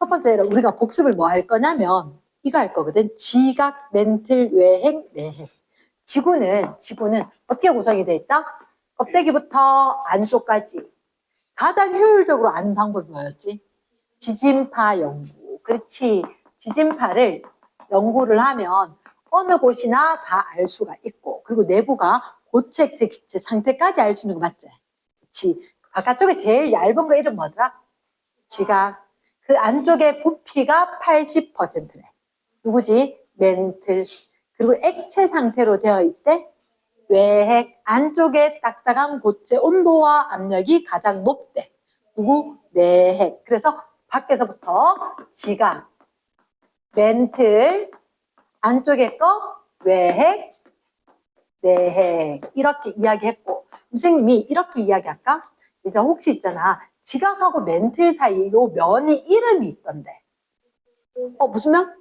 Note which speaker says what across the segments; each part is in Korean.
Speaker 1: 첫 번째로 우리가 복습을 뭐 할 거냐면 이거 할 거거든. 지각, 멘틀, 외행, 내행. 지구는 어떻게 구성이 돼 있다? 껍데기부터 안쪽까지. 가장 효율적으로 아는 방법이 뭐였지? 지진파 연구. 그렇지. 지진파를 연구를 하면 어느 곳이나 다 알 수가 있고, 그리고 내부가 고체, 액체, 기체 상태까지 알 수 있는 거 맞지? 그렇지. 바깥쪽에 제일 얇은 거 이름 뭐더라? 지각. 그 안쪽에 부피가 80%래. 누구지? 멘틀. 그리고 액체 상태로 되어 있대. 외핵. 안쪽에 딱딱한 고체 온도와 압력이 가장 높대. 누구? 내핵. 그래서 밖에서부터 지각, 멘틀, 안쪽에 거 외핵, 내핵. 이렇게 이야기했고, 선생님이 이렇게 이야기할까? 이제 혹시 있잖아. 지각하고 멘틀 사이 요 면이 이름이 있던데. 무슨 면?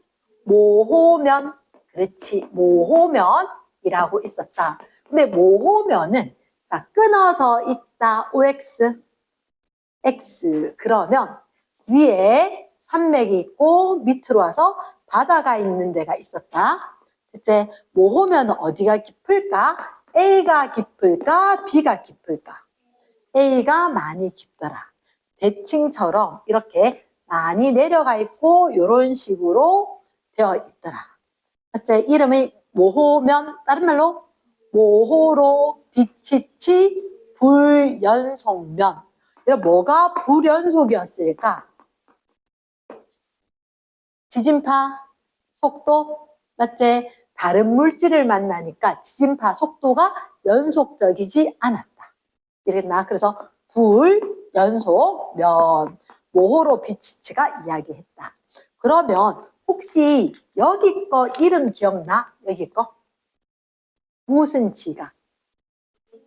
Speaker 1: 모호면. 그렇지. 모호면이라고 있었다. 근데 모호면은 자, 끊어져 있다. OX, X. 그러면 위에 산맥이 있고 밑으로 와서 바다가 있는 데가 있었다. 이제 모호면은 어디가 깊을까? A가 깊을까? B가 깊을까? A가 많이 깊더라. 대칭처럼 이렇게 많이 내려가 있고 이런 식으로 되어 있더라. 첫째 이름이 모호면, 다른 말로 모호로 비치치 불연속면. 이런 뭐가 불연속이었을까? 지진파 속도, 맞지? 다른 물질을 만나니까 지진파 속도가 연속적이지 않았다. 이랬나? 그래서 불, 연속, 면, 모호로 비치치가 이야기했다. 그러면 혹시 여기 거 이름 기억나? 여기 거? 무슨 지각?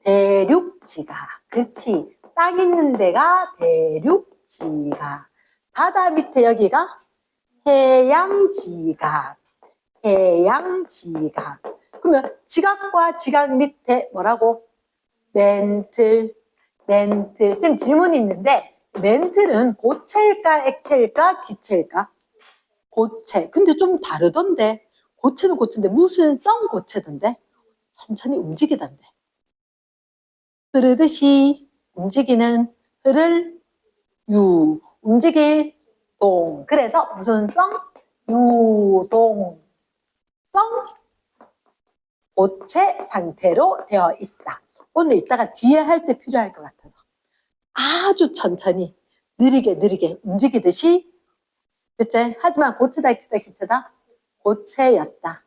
Speaker 1: 대륙지각. 그렇지. 땅 있는 데가 대륙지각. 바다 밑에 여기가 해양지각. 해양지각. 그러면 지각과 지각 밑에 뭐라고? 멘틀. 쌤 질문이 있는데 멘틀은 고체일까 액체일까 기체일까? 고체. 근데 좀 다르던데. 고체는 고체인데 무슨 성 고체던데? 천천히 움직이던데. 흐르듯이 움직이는 흐를 유. 움직일 동. 그래서 무슨 성? 유동. 성 고체 상태로 되어 있다. 오늘 이따가 뒤에 할 때 필요할 것 같아서 아주 천천히 느리게 움직이듯이 됐지? 하지만 고체다 기체다? 고체였다.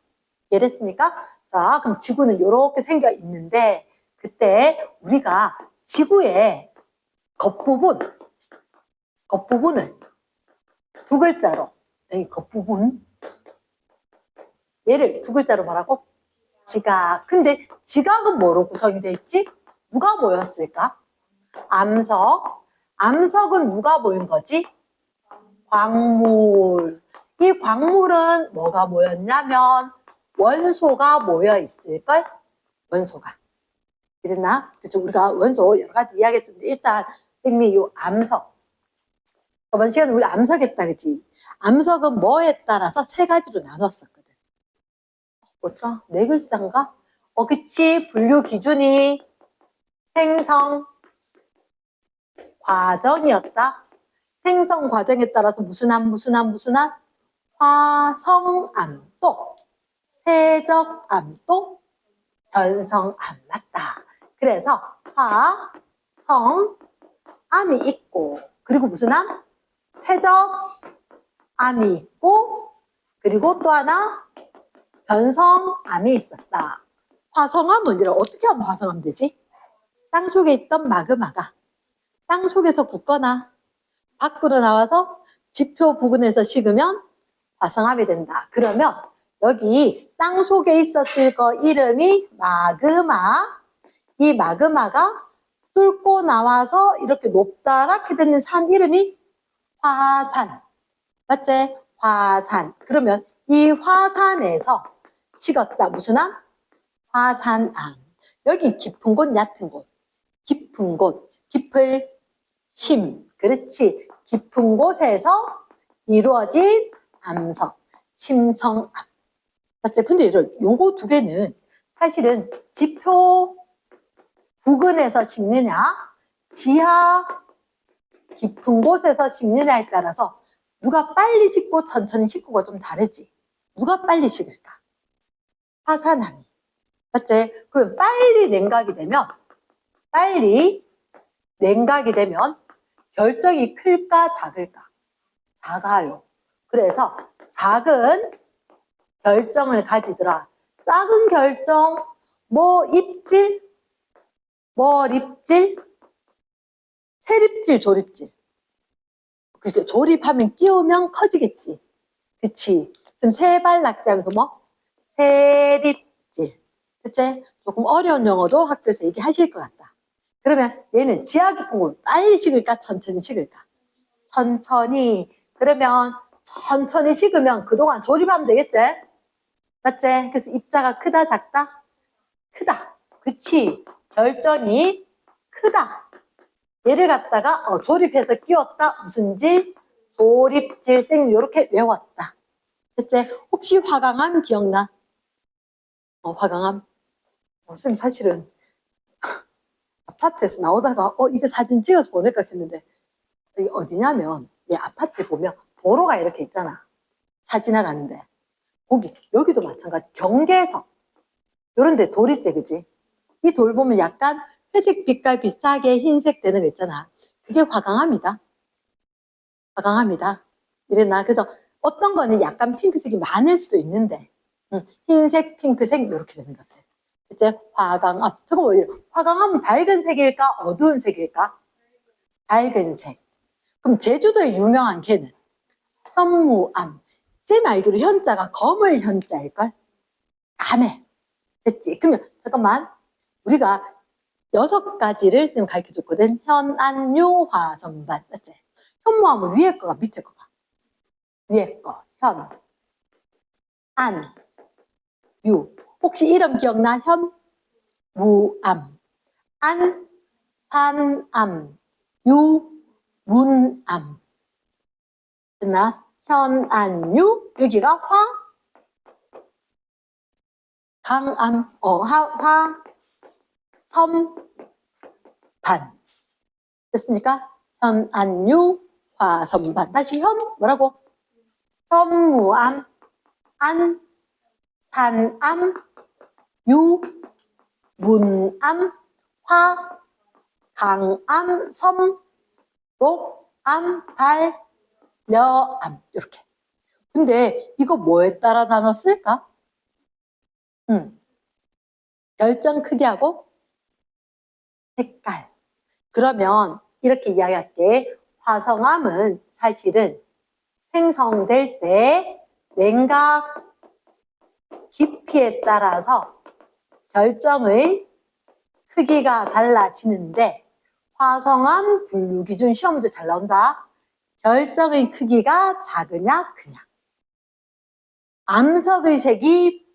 Speaker 1: 이해됐습니까? 자, 그럼 지구는 이렇게 생겨 있는데 그때 우리가 지구의 겉부분을 두 글자로, 여기 겉부분 얘를 두 글자로 뭐라고? 지각. 근데 지각은 뭐로 구성이 돼 있지? 누가 모였을까? 암석. 암석은 누가 모인 거지? 광물. 이 광물은 뭐가 모였냐면 원소가 모여 있을걸? 원소가. 그랬나? 그렇죠. 우리가 원소 여러 가지 이야기했는데 일단 선생님이 요 암석. 저번 시간에 우리 암석했다 그치? 암석은 뭐에 따라서 세 가지로 나눴었거든. 뭐더라? 네 글자인가? 그치. 분류 기준이 생성 과정이었다. 생성 과정에 따라서 무슨 암? 화성암도, 퇴적암도, 변성암 맞다. 그래서 화성암이 있고 그리고 무슨 암? 퇴적암이 있고 그리고 또 하나 변성암이 있었다. 화성암은 어떻게 하면 화성암 되지? 땅속에 있던 마그마가 땅속에서 굳거나 밖으로 나와서 지표 부근에서 식으면 화성암이 된다. 그러면 여기 땅속에 있었을 거 이름이 마그마. 이 마그마가 뚫고 나와서 이렇게 높다랗게 되는 산 이름이 화산. 맞지? 화산. 그러면 이 화산에서 식었다. 무슨 암? 화산암. 여기 깊은 곳, 얕은 곳. 깊은 곳. 깊을 심. 그렇지. 깊은 곳에서 이루어진 암석, 심성암. 맞지? 근데 요거 두 개는 사실은 지표 부근에서 식느냐, 지하 깊은 곳에서 식느냐에 따라서 누가 빨리 식고 천천히 식고가 좀 다르지. 누가 빨리 식을까? 화산암이. 맞지? 그럼 빨리 냉각이 되면 결정이 클까 작을까? 작아요. 그래서 작은 결정을 가지더라. 작은 결정, 뭐 입질, 뭐 립질, 세립질, 조립질. 그러니까 조립하면 끼우면 커지겠지. 그치? 지금 세발 낙지하면서 뭐? 세립질. 그치? 조금 어려운 용어도 학교에서 얘기하실 것 같다. 그러면 얘는 지하 깊은 곳 빨리 식을까? 천천히 식을까? 천천히. 그러면 천천히 식으면 그동안 조립하면 되겠지? 맞지? 그래서 입자가 크다, 작다? 크다. 그치? 결정이 크다. 얘를 갖다가 조립해서 끼웠다. 무슨 질? 조립질생 이렇게 외웠다. 됐지? 혹시 화강암 기억나? 화강암? 쌤 사실은 아파트에서 나오다가 이거 사진 찍어서 보낼까 했는데 이게 어디냐면 내 아파트에 보면 도로가 이렇게 있잖아. 차 지나가는데 여기도 마찬가지. 경계석 요런 데 돌 있지, 그지? 이 돌 보면 약간 회색 빛깔 비슷하게 흰색 되는 거 있잖아. 그게 화강암이다. 화강암이다. 이랬나? 그래서 어떤 거는 약간 핑크색이 많을 수도 있는데 흰색, 핑크색 이렇게 되는 것 같아. 이제 화강암. 잠깐만, 화강암은 밝은 색일까? 어두운 색일까? 밝은 색. 그럼 제주도에 유명한 개는 현무암. 쌤 알기로 현자가 검을 현자일걸? 암에. 됐지? 그러면 잠깐만. 우리가 6가지를 쌤 가르쳐줬거든. 현안유 화선반. 맞지? 현무암은 위에 거가 밑에 거가. 위에 거. 현. 안. 유. 혹시 이름 기억나? 현. 무암. 안. 산암. 유. 문암. 됐나? 현안유. 여기가 화. 강암. 섬반. 됐습니까? 현안유 화선반. 다시 현 뭐라고? 현무암, 안, 산암, 유, 문암, 화, 강암, 섬, 녹암, 발, 려암. 이렇게. 근데 이거 뭐에 따라 나눴을까? 결정 크기하고 색깔. 그러면 이렇게 이야기할게. 화성암은 사실은 생성될 때 냉각 깊이에 따라서 결정의 크기가 달라지는데 화성암 분류 기준 시험 문제 잘 나온다. 결정의 크기가 작으냐 크냐. 암석의 색이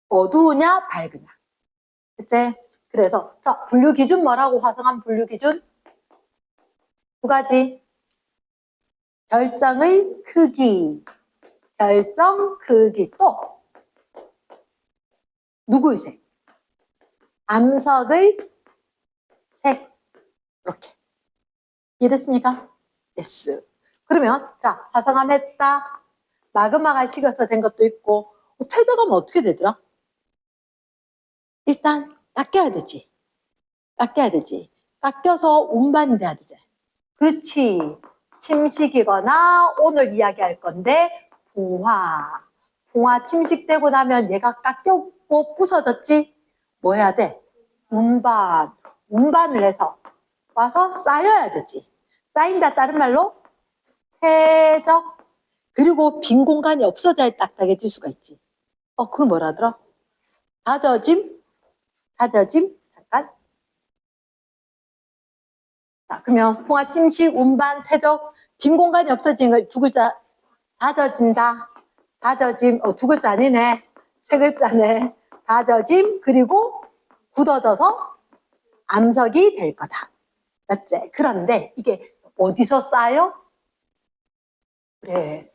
Speaker 1: 어두우냐 밝으냐. 그치? 그래서 자 분류 기준 뭐라고? 화성암 분류 기준 2가지. 결정의 크기, 결정 크기. 또 누구의 색? 암석의 색. 이렇게. 이해됐습니까? yes. 그러면 자 화성암 했다. 마그마가 식어서 된 것도 있고 퇴적하면 어떻게 되더라? 일단 깎여야 되지. 깎여서 운반이 돼야 되지. 그렇지. 침식이거나 오늘 이야기할 건데 붕화. 붕화 침식되고 나면 얘가 깎였고 부서졌지? 뭐 해야 돼? 운반. 운반을 해서 와서 쌓여야 되지. 쌓인다 다른 말로 퇴적. 그리고 빈 공간이 없어져야 딱딱해질 수가 있지. 그럼 뭐라 하더라? 다져짐. 잠깐. 자, 그러면 풍화, 침식, 운반, 퇴적, 빈 공간이 없어지는 걸 2글자. 다져진다. 다져짐. 2글자 아니네. 3글자네. 다져짐. 그리고 굳어져서 암석이 될 거다. 맞지? 그런데 이게 어디서 쌓여? 그래.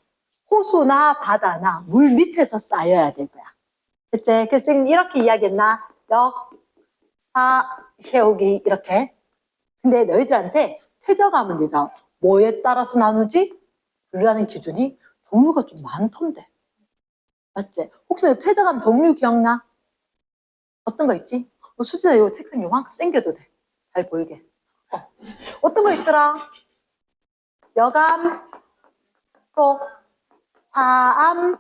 Speaker 1: 호수나 바다나 물 밑에서 쌓여야 될 거야. 그치? 그래서 선생님 이렇게 이야기했나? 역, 하, 세우기 이렇게. 근데 너희들한테 퇴적하면 내가 뭐에 따라서 나누지? 분류하는 기준이 종류가 좀 많던데. 맞지? 혹시 퇴적하면 종류 기억나? 어떤 거 있지? 수진아 이거 책상 요만큼 당겨도 돼. 잘 보이게. 어떤 거 있더라? 여감, 또 사암.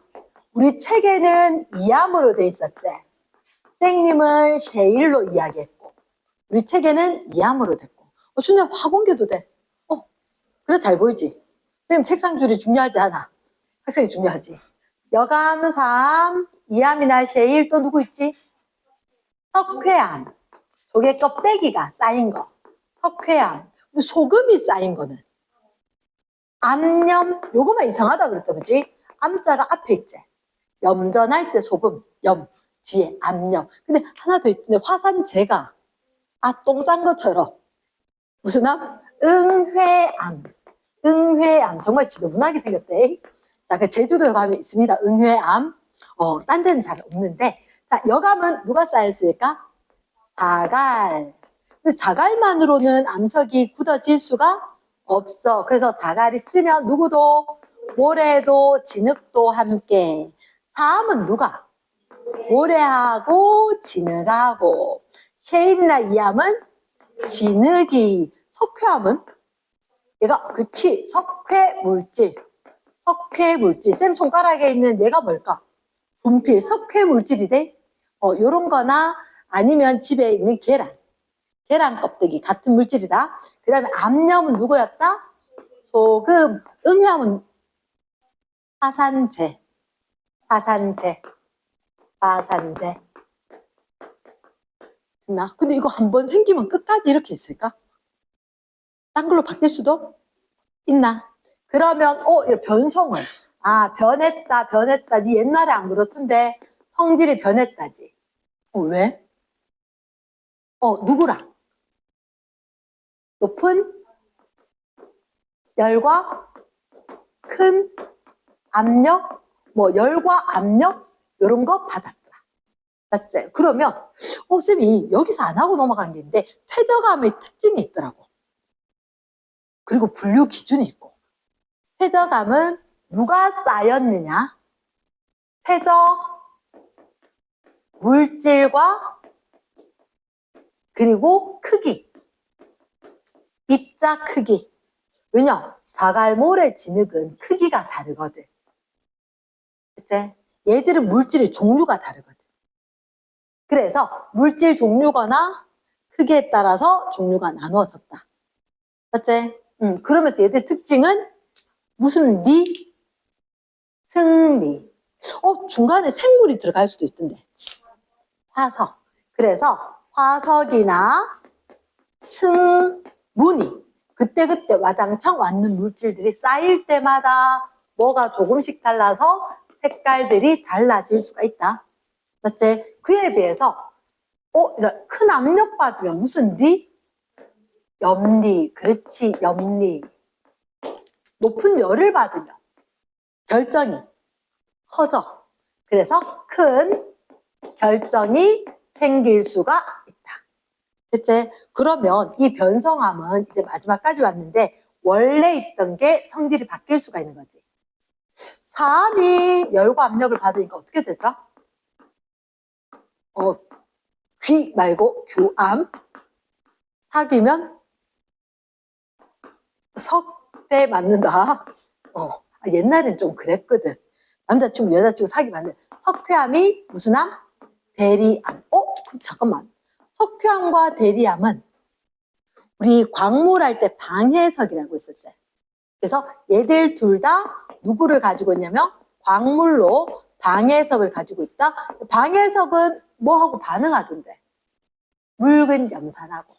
Speaker 1: 우리 책에는 이암으로 돼 있었지. 선생님은 셰일로 이야기했고 우리 책에는 이암으로 됐고. 수진아 확 옮겨도 돼. 그래 잘 보이지? 선생님 책상 줄이 중요하지 않아. 학생이 중요하지. 여감, 사암, 이암이나 셰일 또 누구 있지? 석회암. 조개 껍데기가 쌓인 거. 석회암. 근데 소금이 쌓인 거는 암염. 요거만 이상하다 그랬다 그지? 암자가 앞에 있지. 염전할 때 소금, 염 뒤에 암염. 근데 하나 더 있는데 화산재가 똥 싼 것처럼 무슨 암? 응회암. 응회암. 정말 지저분하게 생겼대. 자, 그 제주도에 가면 있습니다. 응회암. 딴 데는 잘 없는데. 자, 여감은 누가 쌓였을까? 자갈. 근데 자갈만으로는 암석이 굳어질 수가 없어. 그래서 자갈이 쓰면 누구도 모래도 진흙도 함께. 사암은 누가? 모래하고 진흙하고. 셰일이나 이암은 진흙이. 석회암은 얘가 그치 석회 물질. 석회 물질. 쌤 손가락에 있는 얘가 뭘까? 분필. 석회 물질이래. 요런 거나 아니면 집에 있는 계란. 계란 껍데기 같은 물질이다. 그 다음에 암염은 누구였다? 소금. 응염은 화산재. 화산재. 화산재. 나 근데 이거 한번 생기면 끝까지 이렇게 있을까? 딴 걸로 바뀔 수도 있나? 그러면 이런 변성을 변했다. 네 옛날에 안 그렇던데 성질이 변했다지. 왜? 누구랑? 높은 열과 큰 압력, 열과 압력 이런 거 받았더라. 맞지? 그러면 쌤이 여기서 안 하고 넘어간 게 있는데 퇴적암의 특징이 있더라고. 그리고 분류 기준이 있고. 퇴적암은 누가 쌓였느냐? 퇴적 물질과 그리고 크기. 입자 크기. 왜냐? 자갈, 모래, 진흙은 크기가 다르거든. 그치? 얘들은 물질의 종류가 다르거든. 그래서 물질 종류거나 크기에 따라서 종류가 나누어졌다. 맞지? 그러면서 얘들 특징은 무슨 리? 승리. 중간에 생물이 들어갈 수도 있던데. 화석. 그래서 화석이나 승문이 그때그때 와장창 왔는 물질들이 쌓일 때마다 뭐가 조금씩 달라서 색깔들이 달라질 수가 있다. 맞지? 그에 비해서 큰 압력 받으면 무슨 리? 염리. 그렇지, 염리. 높은 열을 받으면 결정이 커져. 그래서 큰 결정이 생길 수가 있다. 됐지? 그러면 이 변성암은 이제 마지막까지 왔는데 원래 있던 게 성질이 바뀔 수가 있는 거지. 사암이 열과 압력을 받으니까 어떻게 되더라? 귀 말고 규암. 사귀면 석대 맞는다. 옛날엔 좀 그랬거든. 남자친구, 여자친구 사귀면 안 돼. 석회암이 무슨 암? 대리암. 그럼 잠깐만. 석회암과 대리암은 우리 광물할 때 방해석이라고 있었지. 그래서 얘들 둘 다 누구를 가지고 있냐면 광물로 방해석을 가지고 있다. 방해석은 뭐하고 반응하던데? 묽은 염산하고.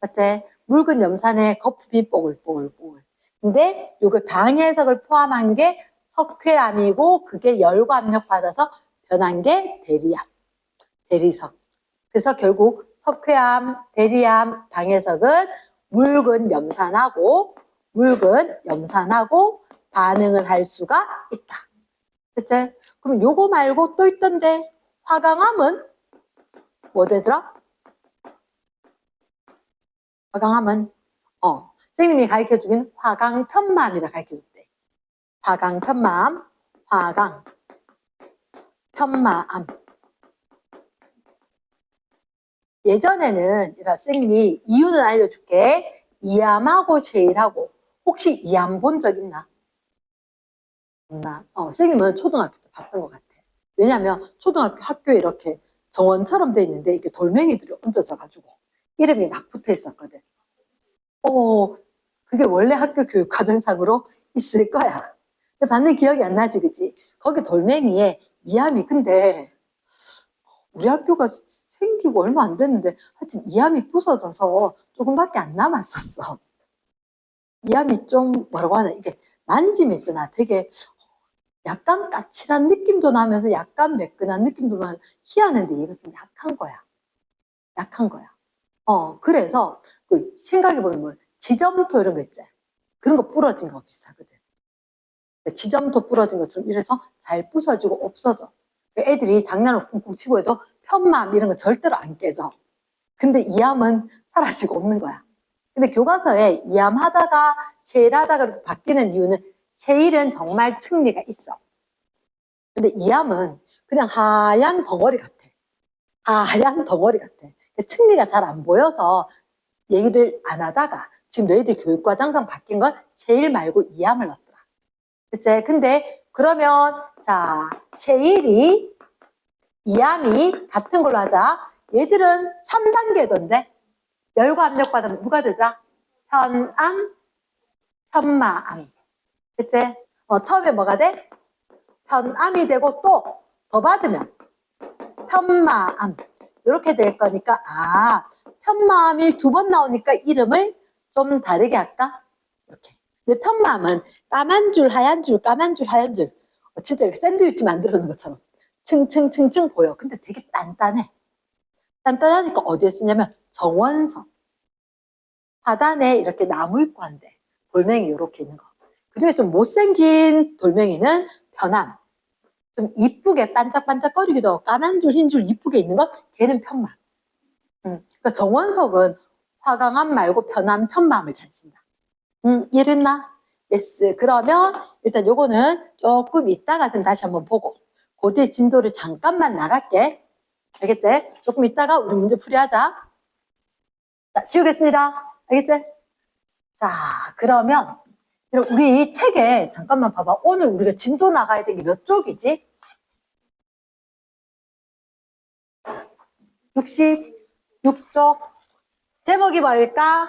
Speaker 1: 맞지? 묽은 염산에 거품이 뽀글뽀글뽀글. 근데 요걸 방해석을 포함한 게 석회암이고 그게 열과 압력 받아서 변한 게 대리암. 대리석. 그래서 결국 석회암, 대리암, 방해석은 묽은 염산하고 반응을 할 수가 있다. 그치? 그럼 요거 말고 또 있던데 화강암은 뭐 되더라? 화강암은 선생님이 가르쳐주긴 화강편마암이라 가르쳐줬대. 화강편마암, 화강편마암. 예전에는 선생님이 이유는 알려줄게. 이암하고 셰일하고 혹시 이암 본 적 있나? 없나? 선생님은 초등학교 때 봤던 것 같아. 왜냐하면 초등학교 학교에 이렇게 정원처럼 돼 있는데 이렇게 돌멩이들이 얹어져가지고 이름이 막 붙어 있었거든. 그게 원래 학교 교육 과정상으로 있을 거야. 근데 봤는 기억이 안 나지, 그치? 거기 돌멩이에 이암이 근데 우리 학교가 생기고 얼마 안 됐는데 하여튼 이암이 부서져서 조금밖에 안 남았었어. 이암이 좀 뭐라고 하나 이게 만지면 있잖아. 되게 약간 까칠한 느낌도 나면서 약간 매끈한 느낌도 나면 희한한데 얘가 좀 약한 거야. 약한 거야. 그래서 그 생각해보면 뭐 지점토 이런 거 있잖아. 그런 거 부러진 거 비슷하거든. 지점토 부러진 것처럼 이래서 잘 부서지고 없어져. 애들이 장난을 쿵쿵 치고 해도 편마암 이런 거 절대로 안 깨져. 근데 이암은 사라지고 없는 거야. 근데 교과서에 이암 하다가 셰일 하다가 이렇게 바뀌는 이유는 셰일은 정말 층리가 있어. 근데 이암은 그냥 하얀 덩어리 같아. 하얀 덩어리 같아. 층리가 잘 안 보여서 얘기를 안 하다가 지금 너희들 교육과정상 바뀐 건 셰일 말고 이암을 넣었더라. 그치? 근데 그러면 자 셰일이 이암이 같은 걸로 하자. 얘들은 3단계던데 열과 압력 받으면 누가 되자? 편암, 편마암. 그치? 처음에 뭐가 돼? 편암이 되고 또 더 받으면 편마암. 이렇게 될 거니까 편마암이 2번 나오니까 이름을 좀 다르게 할까? 이렇게. 근데 편마암은 까만 줄, 하얀 줄, 까만 줄, 하얀 줄. 진짜 이렇게 샌드위치 만들어 놓은 것처럼 층층층층 보여. 근데 되게 단단해. 단단하니까 어디에 쓰냐면 정원석. 하단에 이렇게 나무 있고 한데 돌멩이 이렇게 있는 거. 그중에 좀 못생긴 돌멩이는 편암. 좀 이쁘게 반짝반짝거리기도 하고 까만 줄, 흰 줄 이쁘게 있는 거 걔는 편마암. 그러니까 정원석은 화강암 말고 편암, 편마암을 잘 쓴다. 이해됐나? 예스. 그러면 일단 요거는 조금 이따가 좀 다시 한번 보고 그 뒤에 진도를 잠깐만 나갈게. 알겠지? 조금 이따가 우리 문제 풀이하자. 자, 지우겠습니다. 알겠지? 자, 그러면 우리 책에 잠깐만 봐봐. 오늘 우리가 진도 나가야 되는 게 몇 쪽이지? 66쪽. 제목이 뭘까?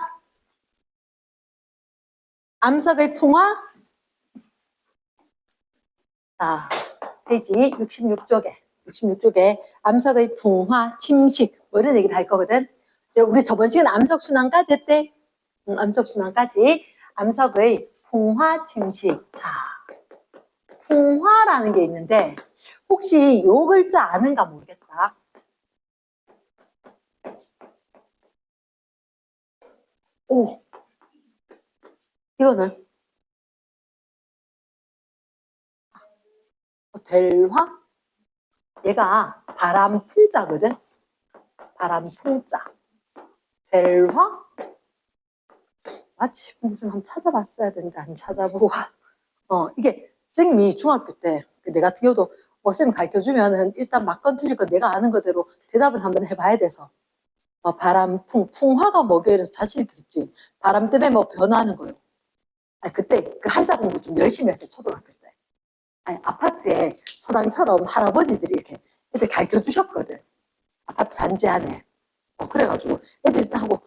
Speaker 1: 암석의 풍화? 자, 페이지 66쪽에 암석의 풍화, 침식 뭐 이런 얘기를 할 거거든. 우리 저번 시간에 암석순환까지 했대. 암석순환까지. 암석의 풍화, 침식. 자, 풍화라는 게 있는데 혹시 요 글자 아는가 모르겠다. 오, 이거는 델화? 얘가 바람 풍자거든. 바람 풍자. 델화? 맞지 싶은데 좀 한번 찾아봤어야 되는데 안 찾아보고. 이게 선생님이 중학교 때 내 같은 경우도 선생님 가르쳐주면은 일단 맞건 틀릴 건 내가 아는 거대로 대답을 한번 해봐야 돼서. 바람풍, 풍화가 뭐게 이래서 자신 있게 했지. 바람 때문에 뭐 변하는 거요. 그때 그 한자 공부 좀 열심히 했어요, 초등학교 때. 아파트에 서당처럼 할아버지들이 이렇게 애들 가르쳐 주셨거든. 아파트 단지 안에. 그래가지고 애들하고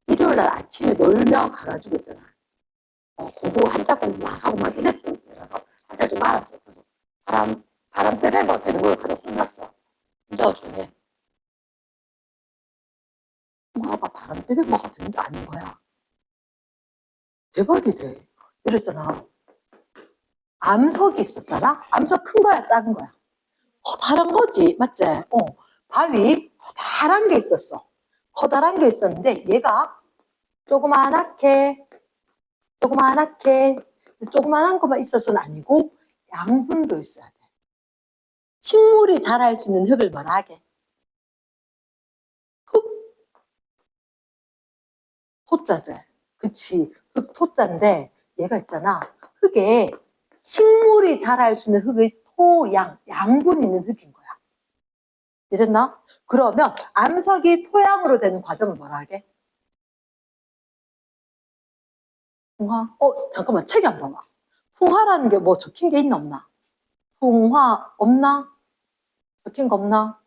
Speaker 1: 일요일 날 아침에 놀며 가가지고 있잖아. 공부, 한자 공부 막 하고 막 이랬던 때라서 한자 좀 알았어. 그래서 바람 때문에 뭐 되는 걸 가서 혼났어. 혼자 조용히 해. 봐, 바람 때문에 뭐가 되는 게 아닌 거야. 대박이 돼. 이랬잖아. 암석이 있었잖아. 암석 큰 거야, 작은 거야? 커다란 거지, 맞지? 바위 커다란 게 있었어. 커다란 게 있었는데 얘가 조그만하게 조그만한 것만 있어서는 아니고 양분도 있어야 돼. 식물이 자랄 수 있는 흙을 뭐라 하게? 흙, 토자들. 그치. 흙 토자인데 얘가 있잖아. 흙에 식물이 자랄 수 있는 흙의 토양, 양분 있는 흙인 거야. 이랬나? 그러면 암석이 토양으로 되는 과정을 뭐라 하게? 풍화? 잠깐만, 책이 안 봐봐. 풍화라는 게 뭐 적힌 게 있나 없나? 풍화 없나? 적힌 거 없나?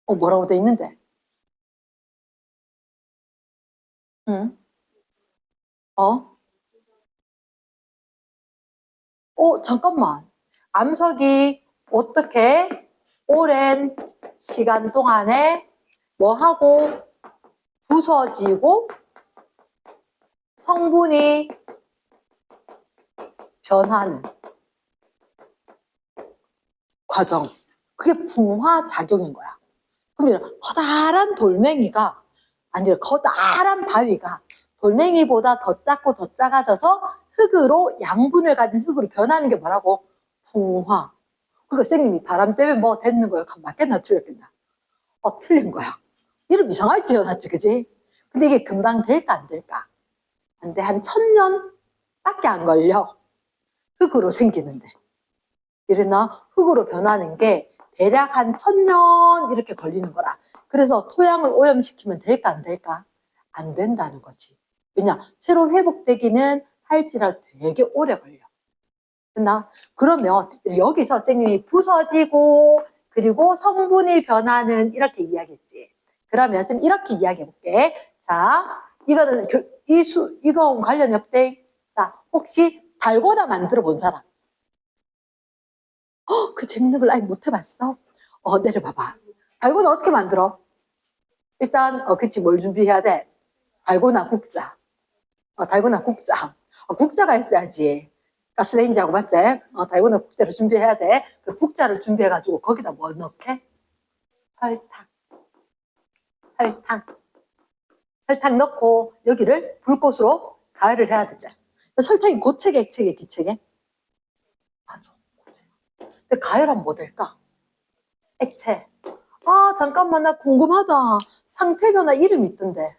Speaker 1: 뭐라고 돼 있는데? 응? 어? 잠깐만. 암석이 어떻게 오랜 시간 동안에 뭐 하고 부서지고 성분이 변하는 과정. 그게 풍화작용인 거야. 그러면 커다란 돌멩이가 아니라 커다란 바위가 돌멩이보다 더 작고 더 작아져서 흙으로 양분을 가진 흙으로 변하는 게 뭐라고? 풍화. 그러니까 선생님이 바람 때문에 뭐 됐는 거야? 맞겠나 틀렸겠나? 틀린 거야. 이름 이상하게 지어놨지, 그지? 근데 이게 금방 될까 안 될까? 안 돼. 한 1000년밖에 안 걸려. 흙으로 생기는데. 이러나 흙으로 변하는 게 대략 한 1000년 이렇게 걸리는 거라. 그래서 토양을 오염시키면 될까 안 될까? 안 된다는 거지. 왜냐? 새로 회복되기는 할지라도 되게 오래 걸려. 됐나? 그러면 여기서 선생님이 부서지고 그리고 성분이 변하는 이렇게 이야기했지. 그러면 선생님 이렇게 이야기해 볼게. 자, 이거는 이거 관련이 없대. 자, 혹시 달고나 만들어 본 사람? 그 재밌는 걸 아예 못 해봤어? 내려봐봐. 달고나 어떻게 만들어? 일단, 그치, 뭘 준비해야 돼? 달고나 국자. 달고나 국자. 국자가 있어야지. 가스레인지하고 맞지? 달고나 국자를 준비해야 돼. 그 국자를 준비해가지고 거기다 뭐 넣게? 설탕. 설탕. 설탕 넣고 여기를 불꽃으로 가열을 해야 되잖아. 설탕이 고체계, 액체계, 기체계? 아주 고체. 근데 가열하면 뭐 될까? 액체. 잠깐만, 나 궁금하다. 상태 변화 이름 있던데.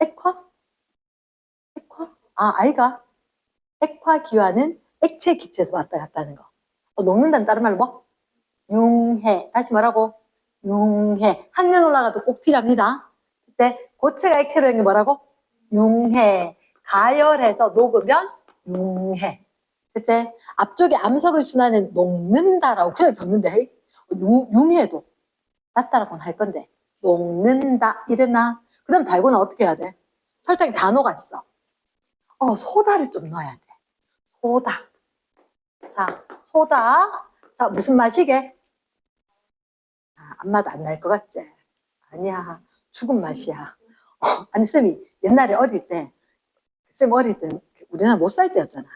Speaker 1: 액화? 액화? 아이가 액화기화는 액체 기체에서 왔다 갔다 하는 거. 녹는다는 다른 말로 뭐? 융해. 다시 말하고 융해. 학년 올라가도 꼭 필요합니다. 이제 고체가 액체로 된 게 뭐라고? 융해. 가열해서 녹으면 융해. 이제 앞쪽에 암석의 순환은 녹는다라고 그냥 적는데 융해도 맞다라고는 할 건데 녹는다 이랬나? 그 다음 달고나 어떻게 해야 돼? 설탕이 다 녹았어. 소다를 좀 넣어야 돼. 소다. 자, 소다. 자, 무슨 맛이게? 맛 안 날 것 같지? 아니야. 죽은 맛이야. 아니, 쌤이 옛날에 어릴 때, 쌤 어릴 때 우리나라 못 살 때였잖아.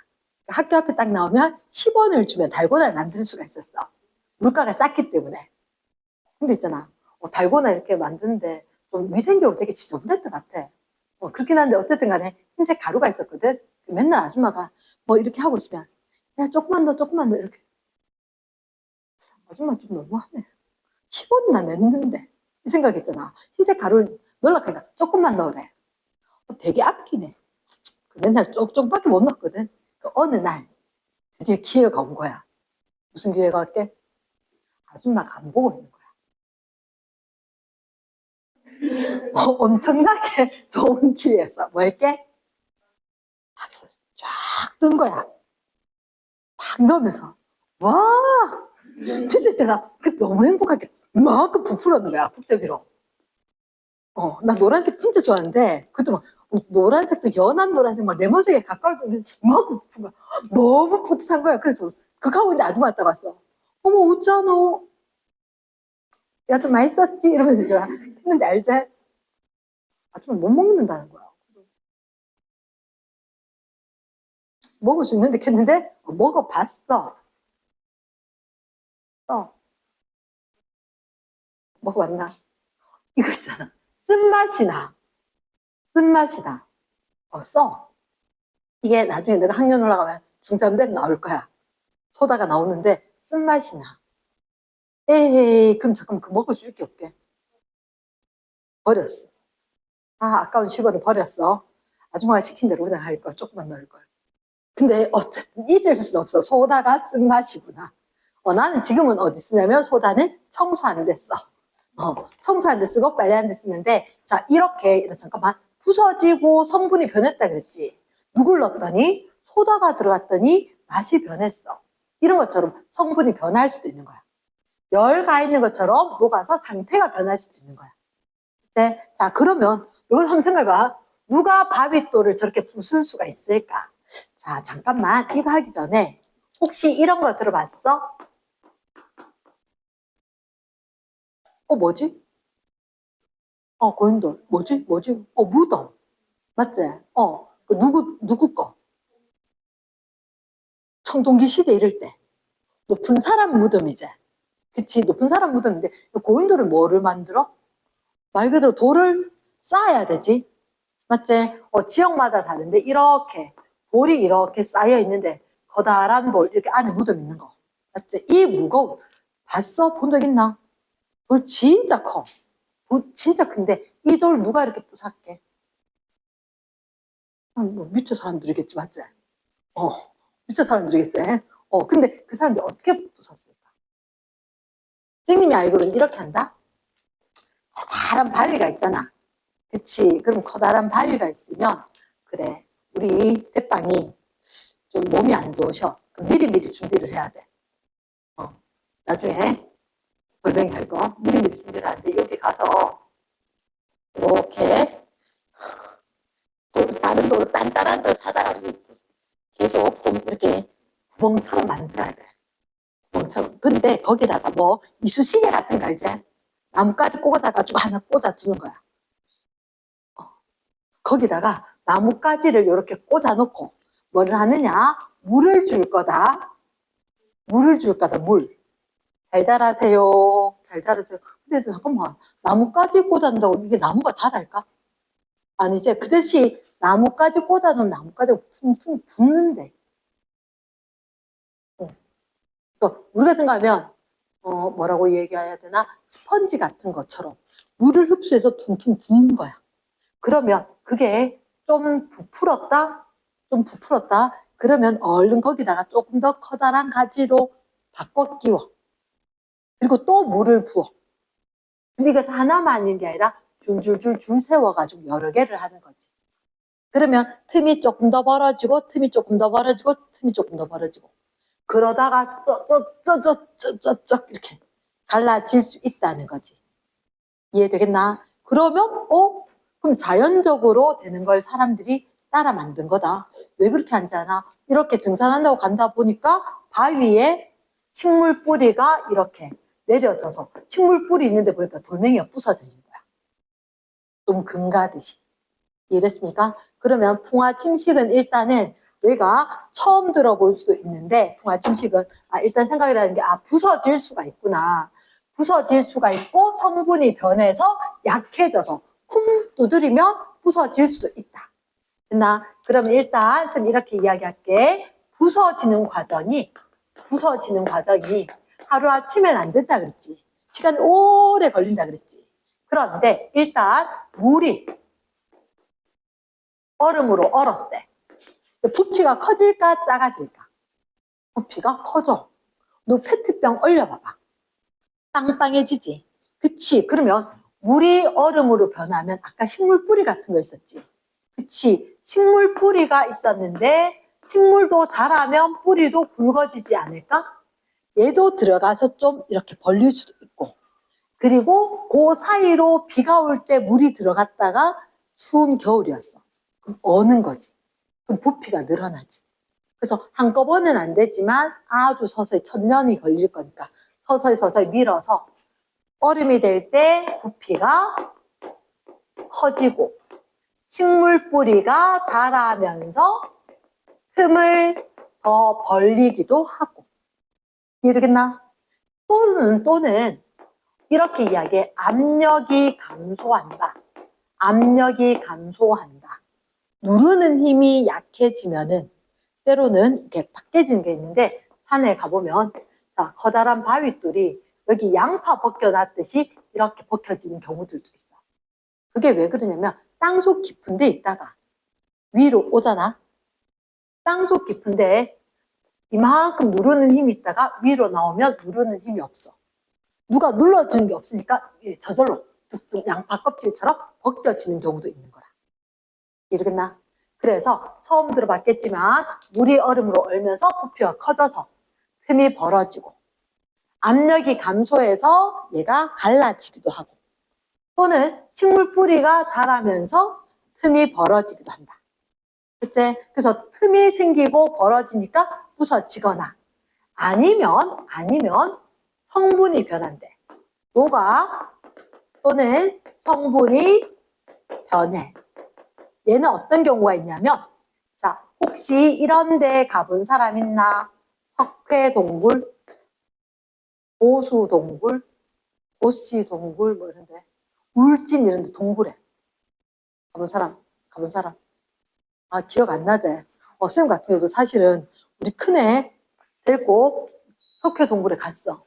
Speaker 1: 학교 앞에 딱 나오면 10원을 주면 달고나를 만들 수가 있었어. 물가가 쌌기 때문에. 근데 있잖아. 달고나 이렇게 만드는데 좀 위생적으로 되게 지저분했던 것 같아. 그렇긴 한데 어쨌든 간에 흰색 가루가 있었거든. 맨날 아줌마가 뭐 이렇게 하고 있으면 야 조금만 더 이렇게. 아줌마 좀 너무하네. 10원이나 냈는데 이 생각했잖아. 흰색 가루를 넣으려고 하니까 조금만 넣으래. 되게 아끼네. 맨날 조금밖에 못 넣었거든. 어느 날 드디어 기회가 온 거야. 무슨 기회가 왔게? 아줌마가 안 보고 있는 거야. 엄청나게 좋은 기회였어. 뭐였게? 쫙 뜬 거야. 막 넣으면서 와 진짜 있잖아. 그 너무 행복하게 이만큼 부풀었는 거야. 국제비로. 나 노란색 진짜 좋아하는데 그것도 막 노란색도 연한 노란색 막 레몬색에 가까워지면 이만큼 부푼 거야. 너무 뿌듯한 거야. 그래서 그 가고 있는데 아줌마 왔다 갔어. 어머 어쩌노? 야 좀 맛있었지? 이러면서 제가 했는데 알지? 아줌마 못 먹는다는 거야. 먹을 수 있는데 했는데 먹어봤어. 먹어봤나? 이거 있잖아. 쓴맛이 나. 쓴맛이 나. 써. 이게 나중에 내가 학년 올라가면 중3 되면 나올 거야. 소다가 나오는데 쓴맛이 나. 에이, 그럼 잠깐만 그 먹을 수 있게 없게. 버렸어. 아, 아까운 10원을 버렸어. 아줌마가 시킨 대로 그냥 할 걸. 조금만 넣을 걸. 근데 어쨌든 잊을 수는 없어. 소다가 쓴맛이구나. 나는 지금은 어디 쓰냐면 소다는 청소하는 데 써. 청소하는 데 쓰고 빨래하는 데 쓰는데, 자, 이렇게 잠깐만 부서지고 성분이 변했다 그랬지. 누굴 넣었더니 소다가 들어갔더니 맛이 변했어. 이런 것처럼 성분이 변할 수도 있는 거야. 열 가 있는 것처럼 녹아서 상태가 변할 수도 있는 거야. 네? 자, 그러면 여기서 한번 생각해봐. 누가 바위돌을 저렇게 부술 수가 있을까? 자, 잠깐만 이거 하기 전에 혹시 이런 거 들어봤어? 뭐지? 고인돌. 뭐지? 무덤. 맞지? 그 누구 거? 청동기 시대 이럴 때. 높은 사람 무덤이지. 그치? 높은 사람 무덤인데, 고인돌은 뭐를 만들어? 말 그대로 돌을 쌓아야 되지. 맞지? 지역마다 다른데, 이렇게, 돌이 이렇게 쌓여 있는데, 커다란 돌, 이렇게 안에 무덤 있는 거. 맞지? 이 무거운, 봤어? 본 적 있나? 돌 진짜 커. 돌 진짜 큰데, 이 돌 누가 이렇게 부쉈게? 뭐 밑에 사람들이겠지, 맞지? 밑에 사람들이겠지? 근데 그 사람들이 어떻게 부쉈을까? 선생님이 알기로는 이렇게 한다? 커다란 바위가 있잖아. 그치? 그럼 커다란 바위가 있으면, 그래, 우리 대빵이 좀 몸이 안 좋으셔. 그럼 미리미리 준비를 해야 돼. 나중에 골뱅이 할 거 미리미리 준비를 하는데, 여기 가서 이렇게 다른 돌, 단단한 돌 찾아가지고 계속 좀 이렇게 구멍처럼 만들어야 돼. 구멍처럼. 근데 거기다가 뭐 이쑤시개 같은 거 알지? 나뭇가지 꽂아가지고 하나 꽂아주는 거야. 거기다가 나뭇가지를 이렇게 꽂아놓고 뭐를 하느냐? 물을 줄 거다. 물을 줄 거다, 물. 잘 자라세요. 잘 자라세요. 근데 잠깐만, 나뭇가지 꽂아놓는다고 이게 나무가 자랄까? 아니지. 그 대신 나뭇가지 꽂아놓으면 나뭇가지가 퉁퉁 붓는데. 그러니까 우리가 생각하면 뭐라고 얘기해야 되나? 스펀지 같은 것처럼 물을 흡수해서 퉁퉁 붓는 거야. 그러면 그게 좀 부풀었다? 좀 부풀었다? 그러면 얼른 거기다가 조금 더 커다란 가지로 바꿔 끼워. 그리고 또 물을 부어. 근데 이건 하나만 있는 게 아니라 줄줄줄 줄 세워가지고 여러 개를 하는 거지. 그러면 틈이 조금 더 벌어지고, 틈이 조금 더 벌어지고, 틈이 조금 더 벌어지고. 그러다가 쩍쩍쩍쩍쩍쩍 이렇게 갈라질 수 있다는 거지. 이해되겠나? 그러면 그럼 자연적으로 되는 걸 사람들이 따라 만든 거다. 왜 그렇게 하지 않아? 이렇게 등산한다고 간다 보니까 바위에 식물 뿌리가 이렇게 내려져서 식물 뿌리 있는데 보니까 돌멩이가 부서져 있는 거야. 좀 금가듯이. 이해됐습니까? 그러면 풍화침식은 일단은 우리가 처음 들어볼 수도 있는데, 풍화침식은 일단 생각이라는 게 부서질 수가 있구나. 부서질 수가 있고 성분이 변해서 약해져서 쿵 두드리면 부서질 수도 있다. 됐나? 그러면 일단 좀 이렇게 이야기할게. 부서지는 과정이 하루아침엔 안 된다 그랬지. 시간이 오래 걸린다 그랬지. 그런데 일단 물이 얼음으로 얼었대. 부피가 커질까 작아질까? 부피가 커져. 너 페트병 얼려봐봐. 빵빵해지지. 그치? 그러면 물이 얼음으로 변하면 아까 식물 뿌리 같은 거 있었지. 그치? 식물 뿌리가 있었는데 식물도 자라면 뿌리도 굵어지지 않을까? 얘도 들어가서 좀 이렇게 벌릴 수도 있고, 그리고 그 사이로 비가 올 때 물이 들어갔다가 추운 겨울이었어. 그럼 어는 거지. 그럼 부피가 늘어나지. 그래서 한꺼번에는 안 되지만 아주 서서히 천년이 걸릴 거니까 서서히 밀어서 얼음이 될 때 부피가 커지고 식물 뿌리가 자라면서 틈을 더 벌리기도 하고. 이해되겠나? 또는 이렇게 이야기해. 압력이 감소한다. 압력이 감소한다. 누르는 힘이 약해지면은 때로는 이렇게 밖해지는 게 있는데 산에 가보면 자, 커다란 바위돌이 여기 양파 벗겨놨듯이 이렇게 벗겨지는 경우들도 있어. 그게 왜 그러냐면 땅속 깊은 데 있다가 위로 오잖아. 땅속 깊은 데 이만큼 누르는 힘이 있다가 위로 나오면 누르는 힘이 없어. 누가 눌러주는 게 없으니까 저절로 뚝뚝 양파 껍질처럼 벗겨지는 경우도 있는 거라. 이해되겠나? 그래서 처음 들어봤겠지만 물이 얼음으로 얼면서 부피가 커져서 틈이 벌어지고 압력이 감소해서 얘가 갈라지기도 하고 또는 식물 뿌리가 자라면서 틈이 벌어지기도 한다. 그치? 그래서 틈이 생기고 벌어지니까 부서지거나 아니면 성분이 변한대. 녹아 또는 성분이 변해. 얘는 어떤 경우가 있냐면 자, 혹시 이런 데 가본 사람 있나? 석회동굴, 보수동굴, 도시동굴 뭐 이런데 울진 이런 데 동굴에 가본 사람 아 기억 안 나지? 쌤 같은 경우도 사실은 우리 큰애 데리고 석회동굴에 갔어.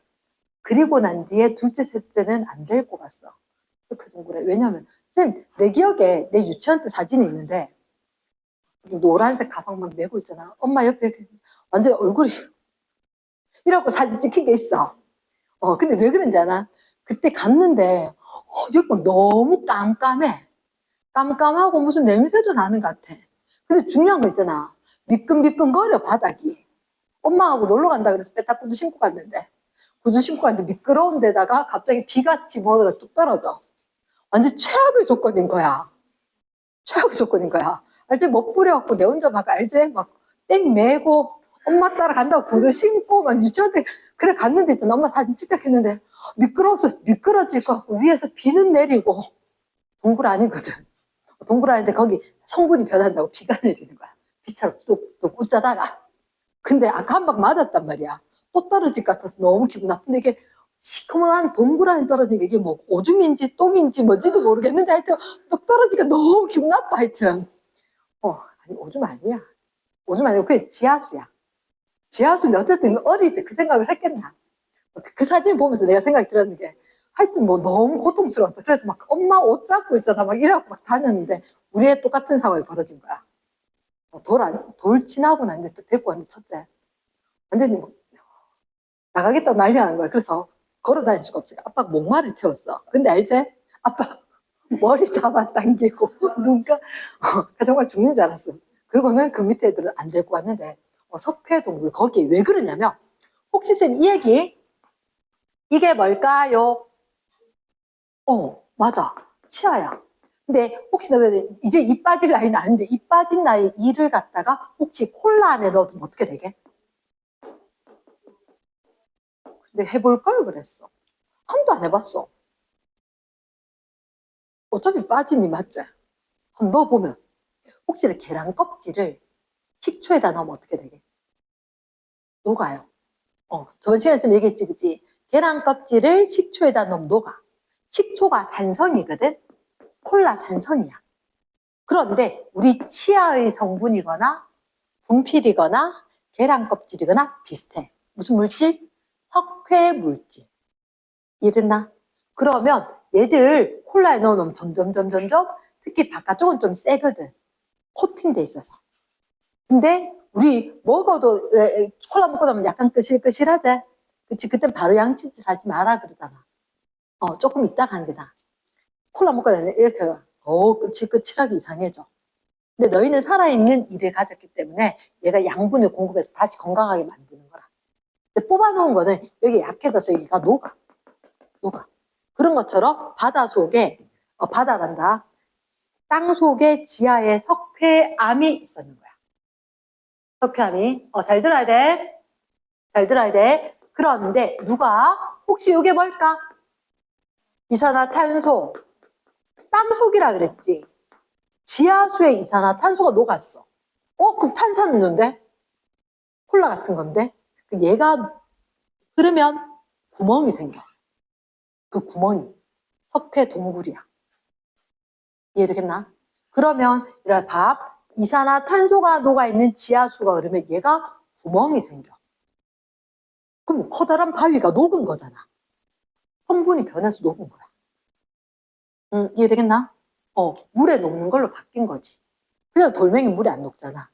Speaker 1: 그리고 난 뒤에 둘째 셋째는 안 데리고 갔어. 석회동굴에. 왜냐면 쌤 내 기억에 내 유치원 때 사진이 있는데 노란색 가방 막 메고 있잖아. 엄마 옆에 이렇게 완전 얼굴이 이라고 사진 찍힌 게 있어. 근데 왜 그런지 아나? 그때 갔는데 여기 막 너무 깜깜해. 깜깜하고 무슨 냄새도 나는 것 같아. 근데 중요한 거 있잖아. 미끈미끈거려 바닥이. 엄마하고 놀러 간다 그래서 빼딱 구두 신고 갔는데 구두 신고 갔는데 미끄러운 데다가 갑자기 비같이 뭐가 뚝 떨어져. 완전 최악의 조건인 거야. 최악의 조건인 거야. 알지? 못 뿌려갖고 내 혼자 막 알지? 막 땡 메고 엄마 따라 간다고 구두 신고 막 유치원 때 그래 갔는데 있잖아. 엄마 사진 찍자 했는데 미끄러워서 미끄러질 것 같고 위에서 비는 내리고 동굴 아니거든. 동굴 아닌데 거기 성분이 변한다고 비가 내리는 거야. 비처럼 뚝뚝 웃자다가. 근데 아까 한 방 맞았단 말이야. 또 떨어질 것 같아서 너무 기분 나쁜데 이게 시커먼 동굴 안에 떨어진 게 이게 뭐 오줌인지 똥인지 뭔지도 모르겠는데 하여튼 뚝 떨어지니까 너무 기분 나빠 하여튼. 아니 오줌 아니야. 오줌 아니고 그게 지하수야. 지하수는 어쨌든 어릴 때 그 생각을 했겠나. 그 사진 보면서 내가 생각이 들었는 게 하여튼 뭐 너무 고통스러웠어. 그래서 막 엄마 옷 잡고 있잖아. 막 이래갖고 막 다녔는데 우리 애 똑같은 상황이 벌어진 거야. 돌 지나고 났는데 데리고 왔는데 첫째. 완전히 뭐 나가겠다고 난리 나는 거야. 그래서 걸어 다닐 수가 없으니까 아빠가 목마를 태웠어. 근데 알지? 아빠 머리 잡아당기고 눈가 정말 죽는 줄 알았어. 그리고는 그 밑에 애들은 안 데리고 왔는데 석회동굴 거기에 왜 그러냐면 혹시 쌤 이 얘기 이게 뭘까요? 맞아. 치아야. 근데 혹시 너가 이제 입 빠질 나이는 아닌데 입 빠진 나이에 이를 갖다가 혹시 콜라 안에 넣어두면 어떻게 되게? 근데 해볼 걸 그랬어. 한 번도 안 해봤어. 어차피 빠지니 맞지? 한번 넣어보면 혹시 계란 껍질을 식초에다 넣으면 어떻게 되게? 녹아요. 저번 시간에 얘기했지 그치? 계란 껍질을 식초에다 넣으면 녹아. 식초가 산성이거든? 콜라 산성이야. 그런데 우리 치아의 성분이거나 분필이거나 계란 껍질이거나 비슷해. 무슨 물질? 석회 물질. 이해됐나? 그러면 얘들 콜라에 넣어놓으면 점점 특히 바깥쪽은 좀 세거든. 코팅돼 있어서. 근데 우리 먹어도 콜라 먹고 나면 약간 끄실끄실하대. 그치? 그땐 바로 양치질 하지 마라 그러잖아. 조금 있다가 하는 게 나아. 콜라 먹고 나면 이렇게 끄실끄실하게 이상해져. 근데 너희는 살아있는 이를 가졌기 때문에 얘가 양분을 공급해서 다시 건강하게 만드는 거라. 근데 뽑아놓은 거는 여기 약해져서 여기가 녹아. 그런 것처럼 바다 속에 바다란다. 땅 속에 지하에 석회암이 있었는 거야. 석회암이. 잘 들어야 돼. 잘 들어야 돼. 그런데 누가 혹시 이게 뭘까? 이산화탄소. 땅 속이라 그랬지. 지하수에 이산화탄소가 녹았어. 그럼 탄산 있는데? 콜라 같은 건데? 얘가 그러면 구멍이 생겨. 그 구멍이 석회 동굴이야. 이해되겠나? 그러면 이런 이산화탄소가 녹아있는 지하수가 흐르면 얘가 구멍이 생겨. 그럼 커다란 바위가 녹은 거잖아. 성분이 변해서 녹은 거야. 이해되겠나? 물에 녹는 걸로 바뀐 거지. 그냥 돌멩이 물이 안 녹잖아.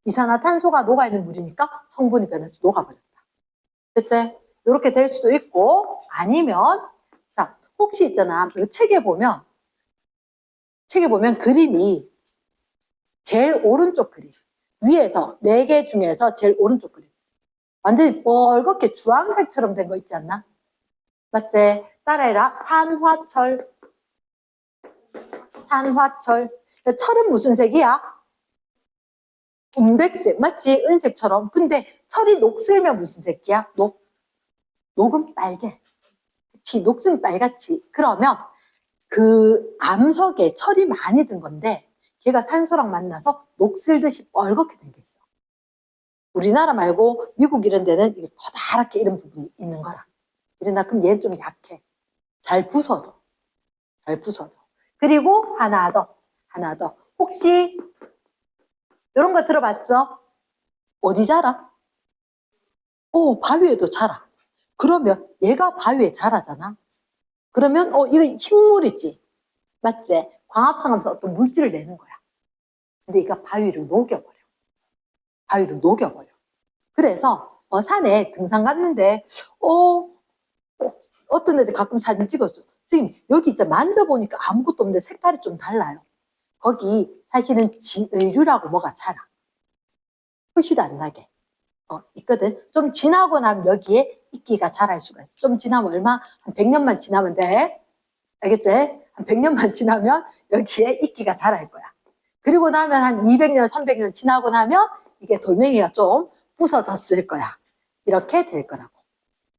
Speaker 1: 이산화탄소가 녹아있는 물이니까 성분이 변해서 녹아버렸다. 됐지? 이렇게 될 수도 있고, 아니면, 자, 혹시 있잖아. 그 책에 보면 그림이 제일 오른쪽 그림. 위에서 4개 중에서 제일 오른쪽 그림. 완전히 뻘겋게 주황색처럼 된 거 있지 않나? 맞지? 따라해라. 산화철. 철은 무슨 색이야? 은백색. 맞지? 은색처럼. 근데 철이 녹슬면 무슨 색이야? 녹은 빨개. 그치? 녹슨 빨갛지. 그러면 그 암석에 철이 많이 든 건데 걔가 산소랑 만나서 녹슬듯이 뻘겋게 된 게 있어. 우리나라 말고 미국 이런 데는 이게 커다랗게 이런 부분이 있는 거라. 이러나 그럼 얘는 좀 약해. 잘 부서져. 그리고 하나 더. 혹시 이런 거 들어봤어? 어디 자라? 바위에도 자라. 그러면 얘가 바위에 자라잖아. 그러면 이거 식물이지. 맞지? 광합성하면서 어떤 물질을 내는 거야. 근데 얘가 바위를 녹여버려. 그래서 산에 등산 갔는데 어떤 애들 가끔 사진 찍었어. 선생님 여기 이제 만져보니까 아무것도 없는데 색깔이 좀 달라요. 거기 사실은 의류라고 뭐가 자라. 표시도 안 나게 있거든. 좀 지나고 나면 여기에 이끼가 자랄 수가 있어. 좀 지나면 얼마? 한 100년만 지나면 돼. 알겠지? 한 100년만 지나면 여기에 이끼가 자랄 거야. 그리고 나면 한 200년, 300년 지나고 나면 이게 돌멩이가 좀 부서졌을 거야. 이렇게 될 거라고.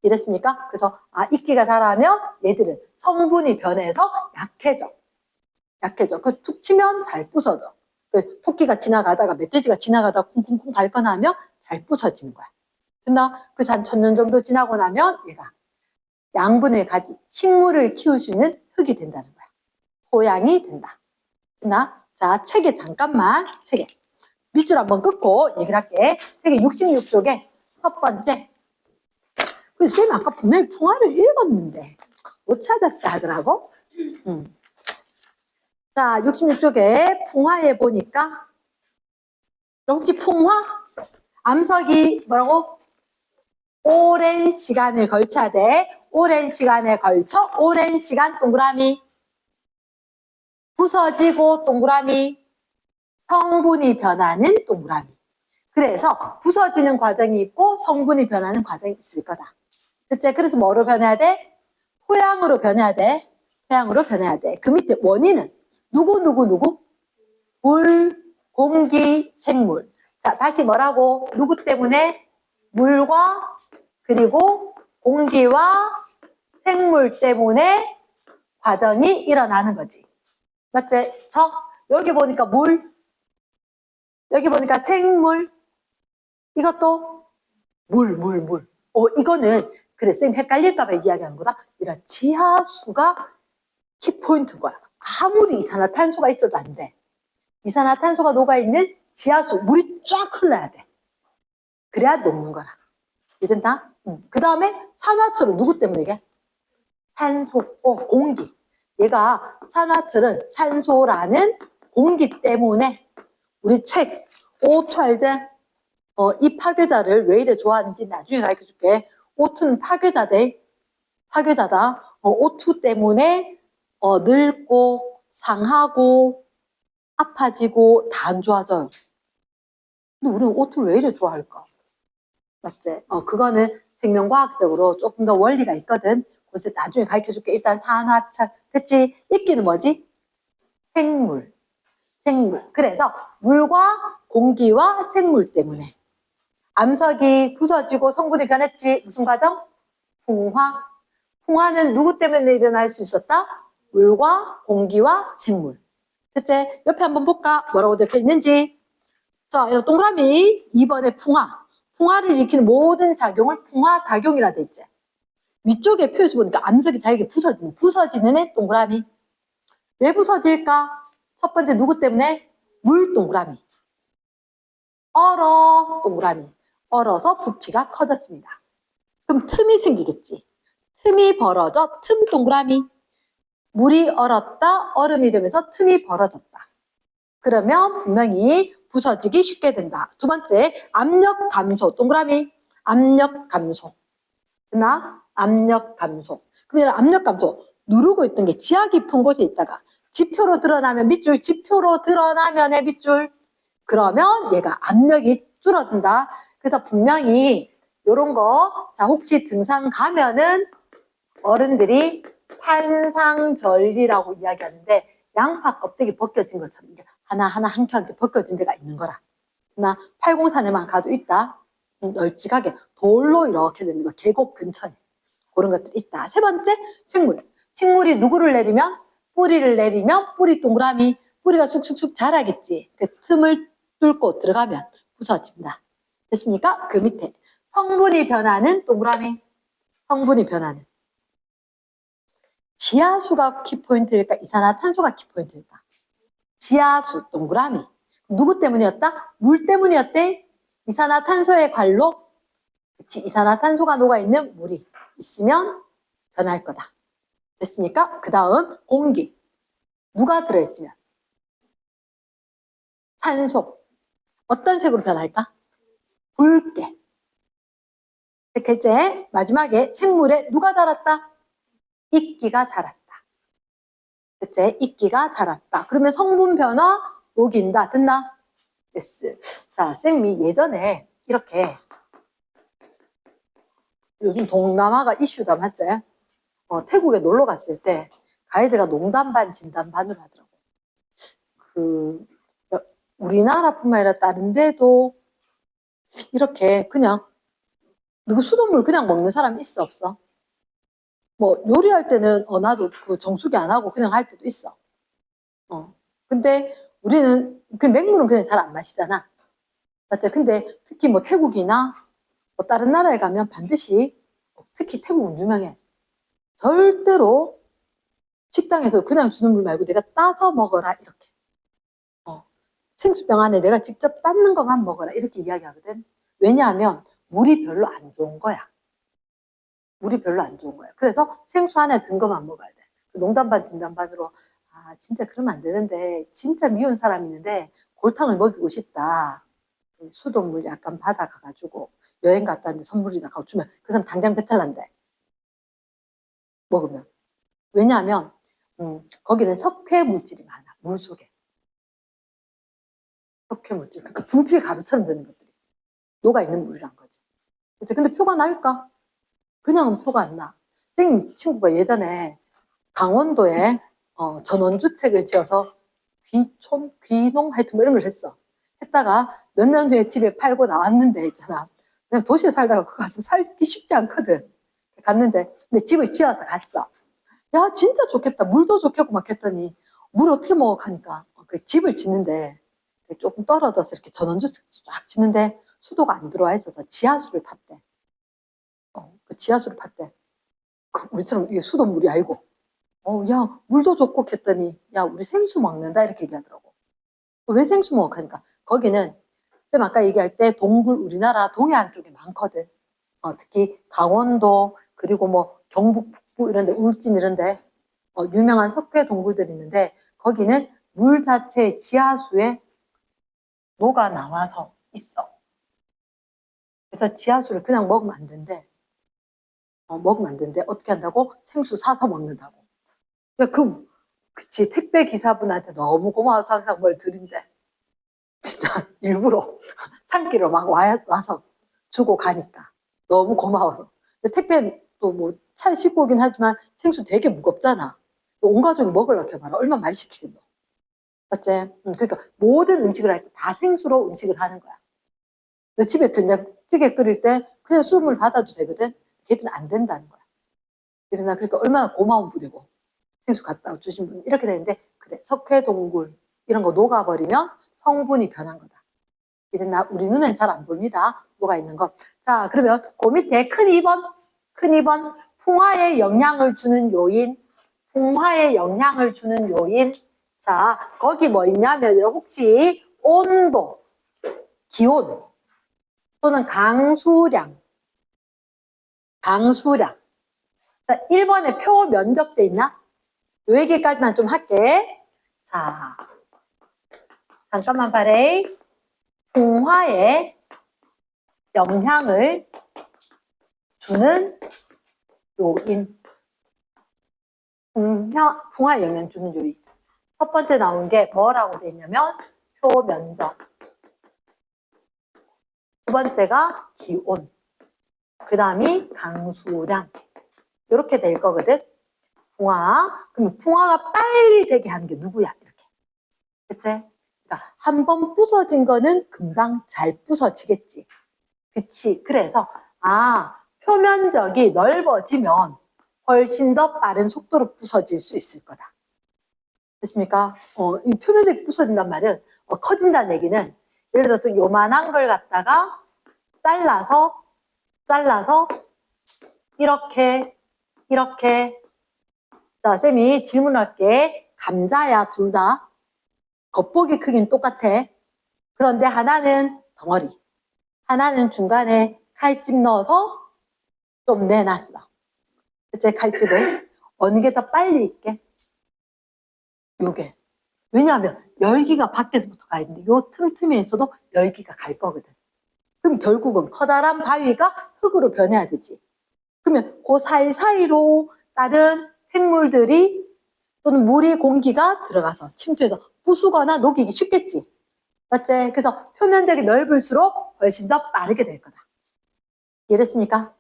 Speaker 1: 이랬습니까? 그래서 이끼가 자라면 얘들은 성분이 변해서 약해져. 그 툭 치면 잘 부서져. 그 토끼가 지나가다가 멧돼지가 지나가다가 쿵쿵쿵 밟고 나면 잘 부서지는 거야. 됐나? 그래서 한 1000년 정도 지나고 나면 얘가 양분을 가진 식물을 키울 수 있는 흙이 된다는 거야. 토양이 된다. 됐나? 자, 책에 잠깐만, 밑줄 한번 긋고 얘기를 할게. 책의 66쪽에 첫 번째. 선생님 아까 분명히 풍화를 읽었는데 못 찾았다 하더라고. 자, 66쪽에 풍화에 보니까 혹시 풍화? 암석이 뭐라고? 오랜 시간을 걸쳐야 돼. 오랜 시간에 걸쳐 오랜 시간 동그라미 부서지고 동그라미 성분이 변하는 동그라미. 그래서 부서지는 과정이 있고 성분이 변하는 과정이 있을 거다. 그치? 그래서 뭐로 변해야 돼? 토양으로 변해야 돼. 그 밑에 원인은 누구? 물, 공기, 생물. 자, 다시 뭐라고? 누구 때문에? 물과 그리고 공기와 생물 때문에 과정이 일어나는 거지. 맞지? 여기 보니까 물, 여기 보니까 생물, 이것도 물. 이거는 그래, 쌤 헷갈릴까봐 이야기하는 거다. 이런 지하수가 키포인트인 거야. 아무리 이산화탄소가 있어도 안 돼. 이산화탄소가 녹아있는 지하수, 물이 쫙 흘러야 돼. 그래야 녹는 거라. 이른다? 그 다음에 산화철은 누구 때문에 이게? 산소, 공기. 얘가 산화철은 산소라는 공기 때문에 우리 책 O2 알지? 이 파괴자를 왜 이래 좋아하는지 나중에 가르쳐 줄게. O2는 파괴자다. O2 때문에 늙고 상하고 아파지고 다 안 좋아져요. 근데 우리는 O2를 왜 이래 좋아할까? 맞지? 그거는 생명과학적으로 조금 더 원리가 있거든. 그래서 나중에 가르쳐 줄게. 일단 산화철. 그치? 이끼는 뭐지? 생물. 그래서 물과 공기와 생물 때문에 암석이 부서지고 성분이 변했지. 무슨 과정? 풍화. 풍화는 누구 때문에 일어날 수 있었다? 물과 공기와 생물. 그치? 옆에 한번 볼까? 뭐라고 적혀 있는지. 자, 이런 동그라미 2번에 풍화. 풍화를 일으키는 모든 작용을 풍화작용이라 돼 있지. 위쪽에 표에서 보니까 암석이 잘게 부서지는 애 동그라미. 왜 부서질까? 첫 번째 누구 때문에? 물 동그라미. 얼어 동그라미. 얼어서 부피가 커졌습니다. 그럼 틈이 생기겠지. 틈이 벌어져 틈 동그라미. 물이 얼었다, 얼음이 되면서 틈이 벌어졌다. 그러면 분명히 부서지기 쉽게 된다. 두 번째, 압력 감소 동그라미. 압력 감소. 됐나? 압력 감소. 그러면 압력 감소. 누르고 있던 게 지하 깊은 곳에 있다가 지표로 드러나면 밑줄, 지표로 드러나면의 밑줄. 그러면 얘가 압력이 줄어든다. 그래서 분명히 이런 거, 자, 혹시 등산 가면은 어른들이 판상절리라고 이야기하는데 양파 껍데기 벗겨진 것처럼 하나하나 한 켠 벗겨진 데가 있는 거라. 나 804에만 가도 있다. 널찍하게 돌로 이렇게 되는 거, 계곡 근처에 그런 것들이 있다. 세 번째, 생물. 식물이 누구를 내리면? 뿌리를 내리면 뿌리 동그라미. 뿌리가 쑥쑥쑥 자라겠지. 그 틈을 뚫고 들어가면 부서진다. 됐습니까? 그 밑에 성분이 변하는 동그라미. 성분이 변하는. 지하수가 키포인트일까? 이산화탄소가 키포인트일까? 지하수 동그라미. 누구 때문이었다? 물 때문이었대. 이산화탄소의 관로. 그치, 이산화탄소가 녹아있는 물이 있으면 변할 거다. 됐습니까? 그 다음 공기. 누가 들어있으면? 산소. 어떤 색으로 변할까? 붉게. 이제 마지막에 생물에 누가 자랐다? 이끼가 자랐다. 그치? 이끼가 자랐다. 그러면 성분 변화 녹인다. 됐나? yes. 자, 쌤이 예전에 이렇게 요즘 동남아가 이슈다, 맞지? 태국에 놀러 갔을 때 가이드가 농담 반 진담 반으로 하더라고. 우리나라뿐만 아니라 다른 데도 이렇게 그냥 누구 수돗물 그냥 먹는 사람 있어, 없어? 뭐 요리할 때는 나도 그 정수기 안 하고 그냥 할 때도 있어. 근데 우리는 그 맹물은 그냥 잘 안 마시잖아. 맞죠? 근데 특히 뭐 태국이나 뭐 다른 나라에 가면 반드시, 특히 태국은 유명해. 절대로 식당에서 그냥 주는 물 말고 내가 따서 먹어라, 이렇게. 생수병 안에 내가 직접 닦는 것만 먹어라, 이렇게 이야기하거든. 왜냐하면 물이 별로 안 좋은 거야. 물이 별로 안 좋은 거야. 그래서 생수 안에 든 것만 먹어야 돼. 농담 반 진담 반으로 진짜 그러면 안 되는데 진짜 미운 사람 있는데 골탕을 먹이고 싶다. 수돗물 약간 받아가가지고 여행 갔다 왔는데 선물이나 가고 주면 그 사람 당장 배탈 난대. 먹으면. 왜냐하면 거기는 석회 물질이 많아. 물 속에. 석회 물질. 그러니까 분필 가루처럼 되는 것들이 녹아있는 물이란 거지. 그치? 근데 표가 날까? 그냥은 표가 안 나. 선생님 친구가 예전에 강원도에 전원주택을 지어서 귀농 하여튼 뭐 이런 걸 했어. 했다가 몇 년 후에 집에 팔고 나왔는데 있잖아. 그냥 도시에 살다가 그 가서 살기 쉽지 않거든. 갔는데 근데 집을 지어서 갔어. 야 진짜 좋겠다. 물도 좋겠고 막 했더니 물 어떻게 먹어 하니까 그 집을 짓는데 조금 떨어져서 이렇게 전원주택 쫙 짓는데 수도가 안 들어와 있어서 지하수를 팠대. 그 지하수를 팠대. 우리처럼 이게 수돗물이 아니고. 야 물도 좋고 했더니 야 우리 생수 먹는다 이렇게 얘기하더라고. 왜 생수 먹어 하니까 거기는 쌤 아까 얘기할 때 동굴 우리나라 동해안 쪽에 많거든. 특히 강원도 그리고 뭐 경북 북부 이런 데 울진 이런 데 유명한 석회 동굴들이 있는데 거기는 물 자체의 지하수에 녹아 나와서 있어. 그래서 지하수를 그냥 먹으면 안 된대. 먹으면 안 된대. 어떻게 한다고? 생수 사서 먹는다고. 야, 그치. 택배 기사분한테 너무 고마워서 항상 뭘 드린대. 진짜 일부러 산길로 막 와서 주고 가니까. 너무 고마워서. 근데 택배도 뭐 차에 싣고 오긴 하지만 생수 되게 무겁잖아. 온 가족이 먹으려고 해봐라. 얼마나 많이 시키겠노. 맞지? 그러니까 모든 음식을 할 때 다 생수로 음식을 하는 거야. 너 집에 된장찌개 끓일 때 그냥 수돗물 받아도 되거든? 걔들은 안 된다는 거야. 그래서 나 그러니까 얼마나 고마운 분이고 생수 갖다 주신 분 이렇게 되는데 그래 석회 동굴 이런 거 녹아버리면 성분이 변한 거다. 이제 우리 눈엔 잘 안 보입니다. 녹아 있는 거. 자 그러면 그 밑에 큰 2번 풍화에 영향을 주는 요인. 풍화에 영향을 주는 요인. 자, 거기 뭐 있냐면 혹시 온도, 기온 또는 강수량. 자, 1번에 표 면적돼 있나? 요 얘기까지만 좀 할게. 자, 잠깐만 봐래. 풍화에 영향을 주는 요인. 풍화에 영향 주는 요인. 첫 번째 나온 게 뭐라고 돼 있냐면 표 면적. 두 번째가 기온. 그 다음이 강수량. 이렇게 될 거거든. 풍화. 그럼 풍화가 빨리 되게 하는 게 누구야? 이렇게. 그치? 그러니까 한 번 부서진 거는 금방 잘 부서지겠지. 그치? 그래서 표면적이 넓어지면 훨씬 더 빠른 속도로 부서질 수 있을 거다. 됐습니까? 이 표면적이 부서진단 말은 커진다는 얘기는 예를 들어서 요만한 걸 갖다가 잘라서 이렇게 자, 쌤이 질문할게. 감자야, 둘 다. 겉보기 크기는 똑같아. 그런데 하나는 덩어리, 하나는 중간에 칼집 넣어서 좀 내놨어. 그치? 칼집을. 어느 게 더 빨리 익게? 요게. 왜냐하면 열기가 밖에서부터 가야 되는데 요 틈틈이에서도 열기가 갈 거거든. 그럼 결국은 커다란 바위가 흙으로 변해야 되지. 그러면 그 사이사이로 다른 생물들이 또는 물이 공기가 들어가서 침투해서 부수거나 녹이기 쉽겠지. 맞지? 그래서 표면적이 넓을수록 훨씬 더 빠르게 될 거다. 이해됐습니까?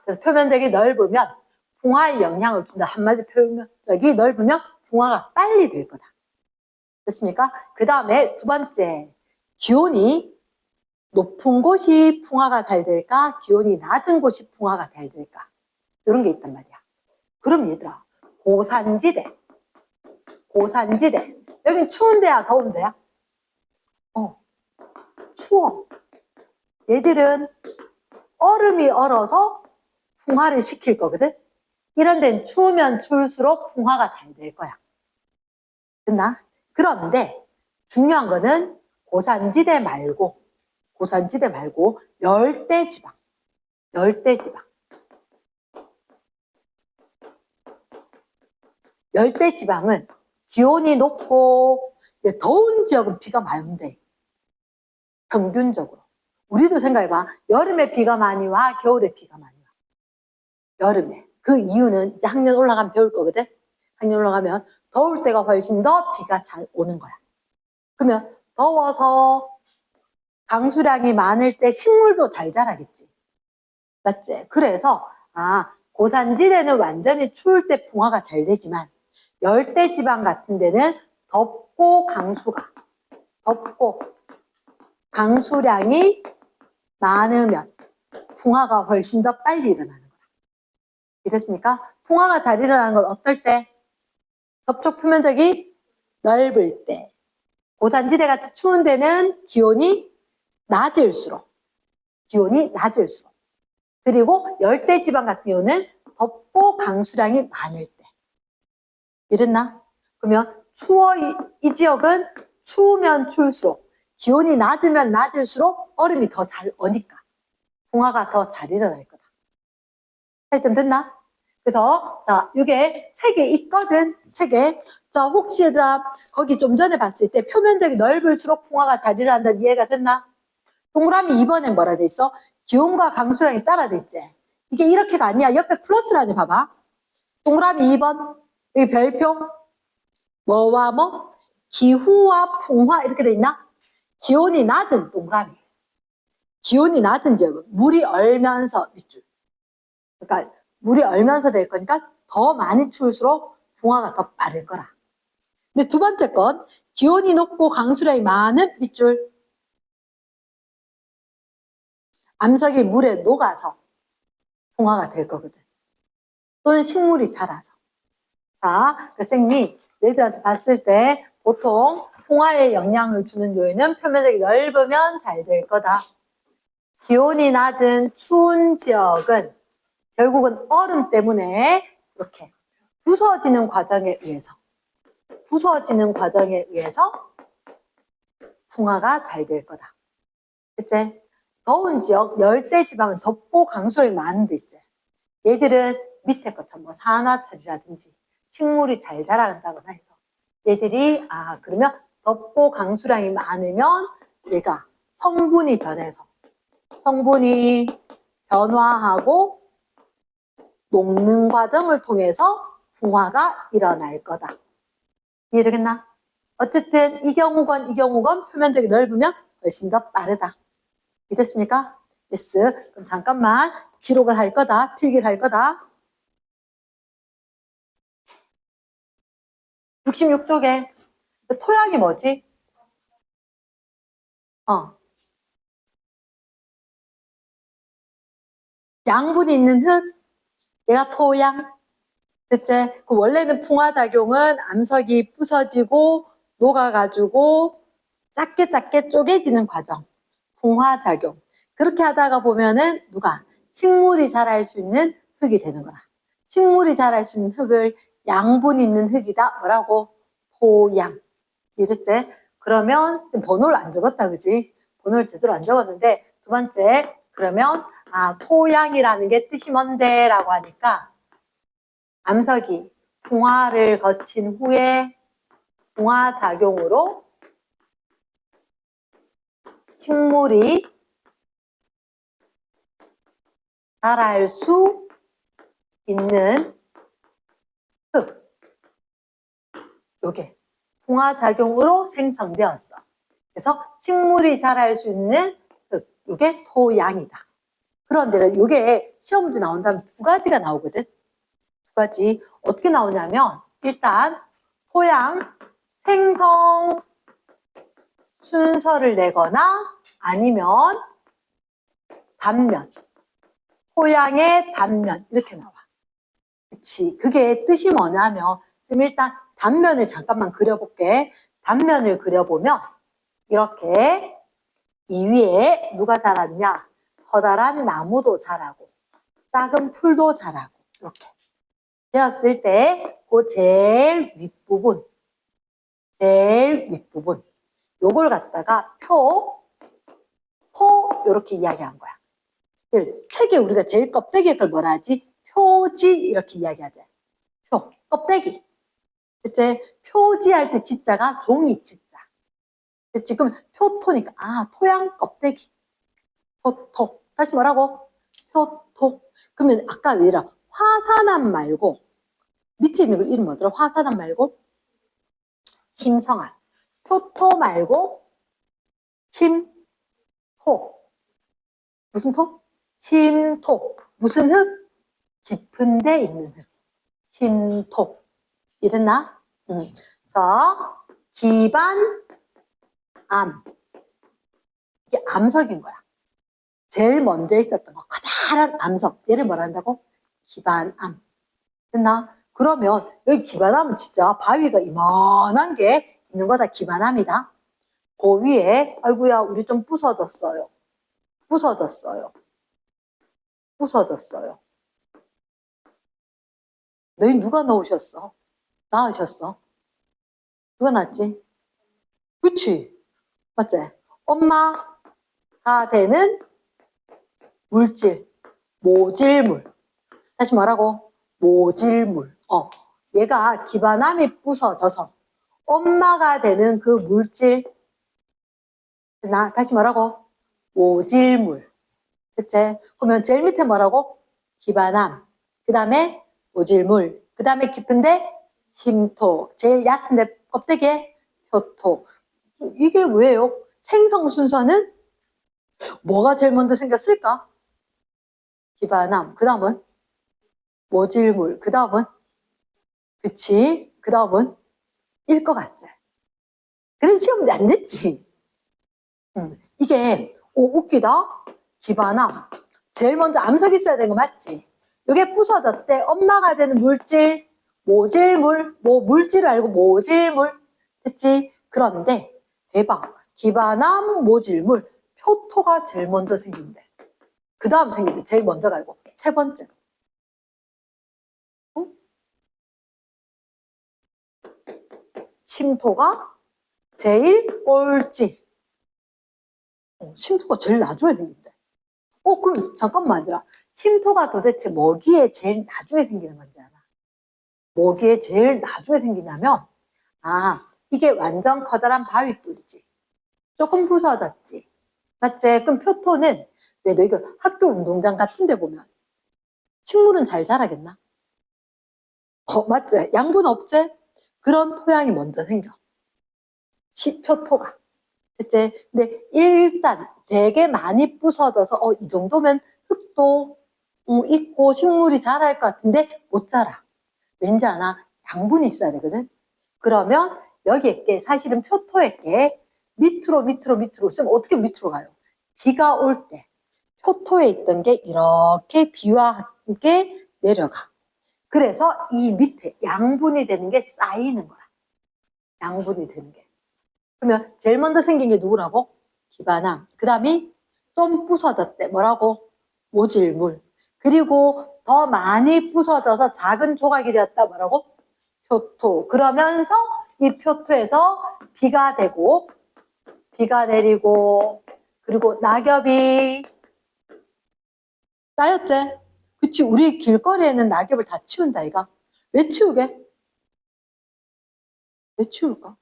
Speaker 1: 그래서 표면적이 넓으면 풍화에 영향을 준다. 한마디로 표면적이 넓으면 풍화가 빨리 될 거다. 됐습니까? 그 다음에 두 번째, 기온이 높은 곳이 풍화가 잘 될까? 기온이 낮은 곳이 풍화가 잘 될까? 이런 게 있단 말이야. 그럼 얘들아, 고산지대. 여긴 추운 데야, 더운 데야? 추워. 얘들은 얼음이 얼어서 풍화를 시킬 거거든? 이런 데는 추우면 추울수록 풍화가 잘 될 거야. 됐나? 그런데 중요한 거는 고산지대 말고 열대지방. 열대지방은 기온이 높고 더운 지역은 비가 많이 온대. 평균적으로. 우리도 생각해봐. 여름에 비가 많이 와, 겨울에 비가 많이 와. 여름에. 그 이유는 이제 학년 올라가면 배울 거거든. 학년 올라가면 더울 때가 훨씬 더 비가 잘 오는 거야. 그러면 더워서 강수량이 많을 때 식물도 잘 자라겠지. 맞지? 그래서 고산지대는 완전히 추울 때 풍화가 잘 되지만 열대지방 같은 데는 덥고 강수량이 많으면 풍화가 훨씬 더 빨리 일어나는 거야. 이랬습니까? 풍화가 잘 일어나는 건 어떨 때? 접촉 표면적이 넓을 때. 고산지대 같이 추운 데는 기온이 낮을수록. 그리고 열대지방 같은 경우는 덥고 강수량이 많을 때. 이랬나? 그러면 이 지역은 추우면 추울수록 기온이 낮으면 낮을수록 얼음이 더 잘 어니까 풍화가 더 잘 일어날 거다. 차이점 됐나? 그래서 자, 이게 책에 있거든. 책에. 자, 혹시 얘들아 거기 좀 전에 봤을 때 표면적이 넓을수록 풍화가 잘 일어난다는 이해가 됐나? 동그라미 2번에 뭐라 돼 있어? 기온과 강수량이 따라 돼 있지. 이게 이렇게가 아니야. 옆에 플러스라니 봐봐. 동그라미 2번 여기 별표 뭐와 뭐? 기후와 풍화 이렇게 돼 있나? 기온이 낮은 동그라미. 기온이 낮은 지역은 물이 얼면서 밑줄. 그러니까 물이 얼면서 될 거니까 더 많이 추울수록 풍화가 더 빠를 거라. 근데 두 번째 건 기온이 높고 강수량이 많은 밑줄. 암석이 물에 녹아서 풍화가 될 거거든. 또는 식물이 자라서. 자, 그 쌤이 너희들한테 봤을 때 보통 풍화에 영향을 주는 요인은 표면적이 넓으면 잘 될 거다. 기온이 낮은 추운 지역은 결국은 얼음 때문에 이렇게 부서지는 과정에 의해서 부서지는 과정에 의해서 풍화가 잘 될 거다. 그치? 더운 지역, 열대지방은 덥고 강수량이 많은데 있지. 얘들은 밑에 것처럼 뭐 산화철이라든지 식물이 잘 자라간다거나 해서 얘들이 그러면 덥고 강수량이 많으면 얘가 성분이 변해서 성분이 변화하고 녹는 과정을 통해서 풍화가 일어날 거다. 이해되겠나? 어쨌든 이 경우건 표면적이 넓으면 훨씬 더 빠르다. 이해됐습니까? yes. 그럼 잠깐만 기록을 할 거다. 필기를 할 거다. 66쪽에 토양이 뭐지? 양분이 있는 흙, 얘가 토양. 그치? 그 원래는 풍화작용은 암석이 부서지고 녹아가지고 작게 쪼개지는 과정. 풍화작용. 그렇게 하다가 보면은 식물이 자랄 수 있는 흙이 되는 거라. 식물이 자랄 수 있는 흙을 양분 있는 흙이다. 뭐라고? 토양. 이랬지? 그러면 지금 번호를 안 적었다, 그지? 번호를 제대로 안 적었는데 두 번째, 그러면 토양이라는 게 뜻이 뭔데? 라고 하니까 암석이 풍화를 거친 후에 풍화작용으로 식물이 자랄 수 있는 흙. 요게 풍화작용으로 생성되었어. 그래서 식물이 자랄 수 있는 흙. 요게 토양이다. 그런데 요게 시험 문제 나온다면 두 가지가 나오거든. 두 가지. 어떻게 나오냐면 일단 토양 생성 순서를 내거나 아니면 단면. 토양의 단면 이렇게 나와. 그치. 그게 뜻이 뭐냐면 지금 일단 단면을 잠깐만 그려볼게. 단면을 그려보면 이렇게 이 위에 누가 자랐냐? 커다란 나무도 자라고 작은 풀도 자라고 이렇게 되었을 때 그 제일 윗부분 요걸 갖다가 토 이렇게 이야기한 거야. 책에 우리가 제일 껍데기에 걸 뭐라 하지? 표지 이렇게 이야기하자. 껍데기. 그치? 표지할 때 지자가 종이 지자. 지금 표토니까 토양 껍데기. 표토. 다시 뭐라고? 표토. 그러면 아까 왜라 화산암 말고 밑에 있는 걸 이름 뭐더라? 화산암 말고 심성암. 표토 말고 심토. 무슨 토? 심토. 무슨 흙? 깊은 데 있는 흙. 심토. 이랬나? 자, 기반암. 이게 암석인 거야. 제일 먼저 있었던 거. 커다란 암석. 얘를 뭐라 한다고? 기반암. 됐나? 그러면 여기 기반암은 진짜 바위가 이만한 게 있는 거다. 기반암이다. 그 위에 아이고야 우리 좀 부서졌어요. 너희 누가 넣으셨어? 낳으셨어? 누가 낳았지? 그치? 맞지? 엄마가 되는 물질, 모질물. 다시 말하고 모질물. 얘가 기반암이 부서져서 엄마가 되는 그 물질. 다시 말하고 모질물. 그치? 그러면 제일 밑에 뭐라고? 기반암. 그 다음에 모질물. 그 다음에 깊은데 심토. 제일 얕은데 껍데기에 표토. 이게 왜요? 생성 순서는 뭐가 제일 먼저 생겼을까? 기반암. 그 다음은 모질물. 그 다음은 그치? 그 다음은 일 것 같지? 그런 시험이 안 냈지? 이게 웃기다. 기반암. 제일 먼저 암석이 있어야 되는 거 맞지? 이게 부서졌대. 엄마가 되는 물질, 모질물, 물질을 알고 모질물. 됐지? 그런데 대박. 기반암, 모질물, 표토가 제일 먼저 생긴대. 그 다음 생긴대. 제일 먼저 알고. 세 번째로. 심토가 제일 꼴찌. 심토가 제일 나중에 생긴대. 그럼 잠깐만 얘들아. 심토가 도대체 뭐기에 제일 나중에 생기는 건지 알아? 뭐기에 제일 나중에 생기냐면 이게 완전 커다란 바위돌이지. 조금 부서졌지. 맞지? 그럼 표토는 왜 너희가 학교 운동장 같은 데 보면 식물은 잘 자라겠나? 맞지? 양분 없지? 그런 토양이 먼저 생겨. 표토가. 그치? 근데 일단 되게 많이 부서져서 이 정도면 흙도 있고 식물이 자랄 것 같은데 못 자라. 왠지 아나? 양분이 있어야 되거든. 그러면 여기에 사실은 표토에 밑으로 있으면 어떻게 밑으로 가요? 비가 올 때 표토에 있던 게 이렇게 비와 함께 내려가. 그래서 이 밑에 양분이 되는 게 쌓이는 거야. 양분이 되는 게. 그러면 제일 먼저 생긴 게 누구라고? 기반암. 그 다음이 좀 부서졌대. 뭐라고? 모질물. 그리고 더 많이 부서져서 작은 조각이 되었다. 뭐라고? 표토. 그러면서 이 표토에서 비가 되고 비가 내리고 그리고 낙엽이 쌓였지? 그치? 우리 길거리에는 낙엽을 다 치운다 이가. 왜 치우게? 왜 치울까?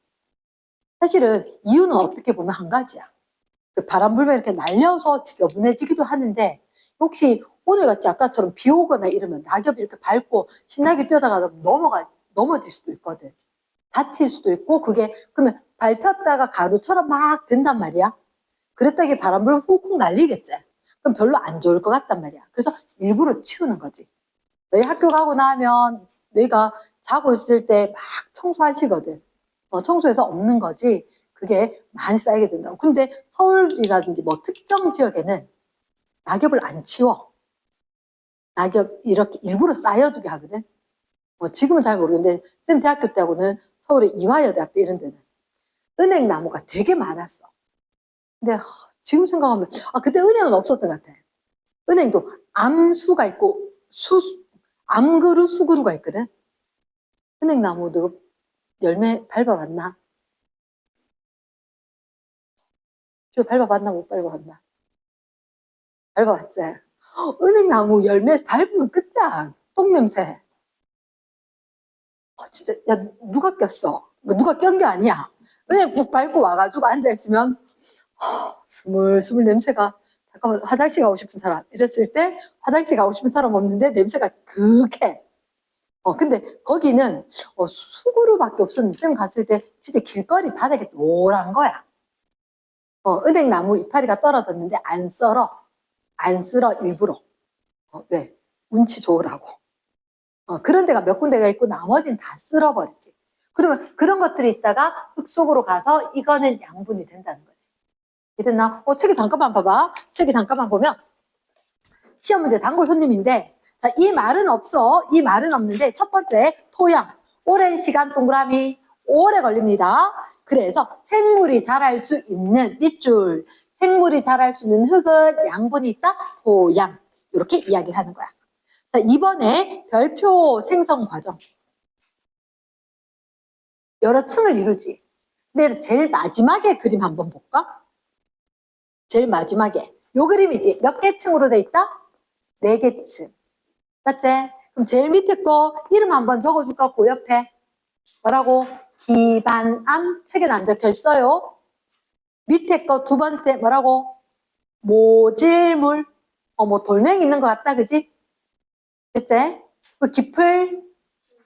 Speaker 1: 사실은 이유는 어떻게 보면 한 가지야. 그 바람 불면 이렇게 날려서 지저분해지기도 하는데 혹시 오늘같이 아까처럼 비 오거나 이러면 낙엽이 이렇게 밟고 신나게 뛰어다가 넘어질 수도 있거든. 다칠 수도 있고 그게 그러면 밟혔다가 가루처럼 막 된단 말이야. 그랬다기 바람 불면 훅훅 날리겠지. 그럼 별로 안 좋을 것 같단 말이야. 그래서 일부러 치우는 거지. 너희 학교 가고 나면 너희가 자고 있을 때 막 청소하시거든. 청소해서 없는 거지. 그게 많이 쌓이게 된다고. 근데 서울이라든지 뭐 특정 지역에는 낙엽을 안 치워. 낙엽 이렇게 일부러 쌓여두게 하거든. 지금은 잘 모르겠는데 쌤 대학교 때하고는 서울의 이화여대학교 이런 데는 은행나무가 되게 많았어. 근데 지금 생각하면 그때 은행은 없었던 것 같아. 은행도 암수가 있고 암그루 수그루가 있거든. 은행나무도 열매 밟아봤나? 밟아봤나 못 밟아봤나? 밟아봤지? 은행나무 열매 밟으면 끝장. 똥냄새. 진짜 야 누가 꼈어? 누가 껴 게 아니야. 은행 국 밟고 와가지고 앉아있으면 스물스물 냄새가 잠깐만 화장실 가고 싶은 사람 이랬을 때 화장실 가고 싶은 사람 없는데 냄새가 그렇게 근데 거기는 수구루밖에 없었는데 쌤 갔을 때 진짜 길거리 바닥이 노란 거야. 은행나무 이파리가 떨어졌는데 안 쓸어 일부러. 왜? 운치 좋으라고. 그런 데가 몇 군데가 있고 나머지는 다 쓸어버리지. 그러면 그런 것들이 있다가 흙 속으로 가서 이거는 양분이 된다는 거지. 이랬나? 책이 잠깐만 봐봐. 책이 잠깐만 보면 시험 문제 단골 손님인데 자, 이 말은 없어. 이 말은 없는데 첫 번째 토양. 오랜 시간 동그라미 오래 걸립니다. 그래서 생물이 자랄 수 있는 밑줄. 생물이 자랄 수 있는 흙은 양분이 있다. 토양. 이렇게 이야기를 하는 거야. 자, 이번에 별표 생성 과정. 여러 층을 이루지. 근데 제일 마지막에 그림 한번 볼까? 제일 마지막에. 요 그림이지. 몇 개 층으로 돼 있다? 4개 층. 맞지? 그럼 제일 밑에 거 이름 한번 적어줄까? 그 옆에. 뭐라고? 기반암. 책에는 안 적혀 있어요. 밑에 거 두 번째 뭐라고? 모질물. 뭐 돌멩이 있는 것 같다. 그지? 그치? 기풀,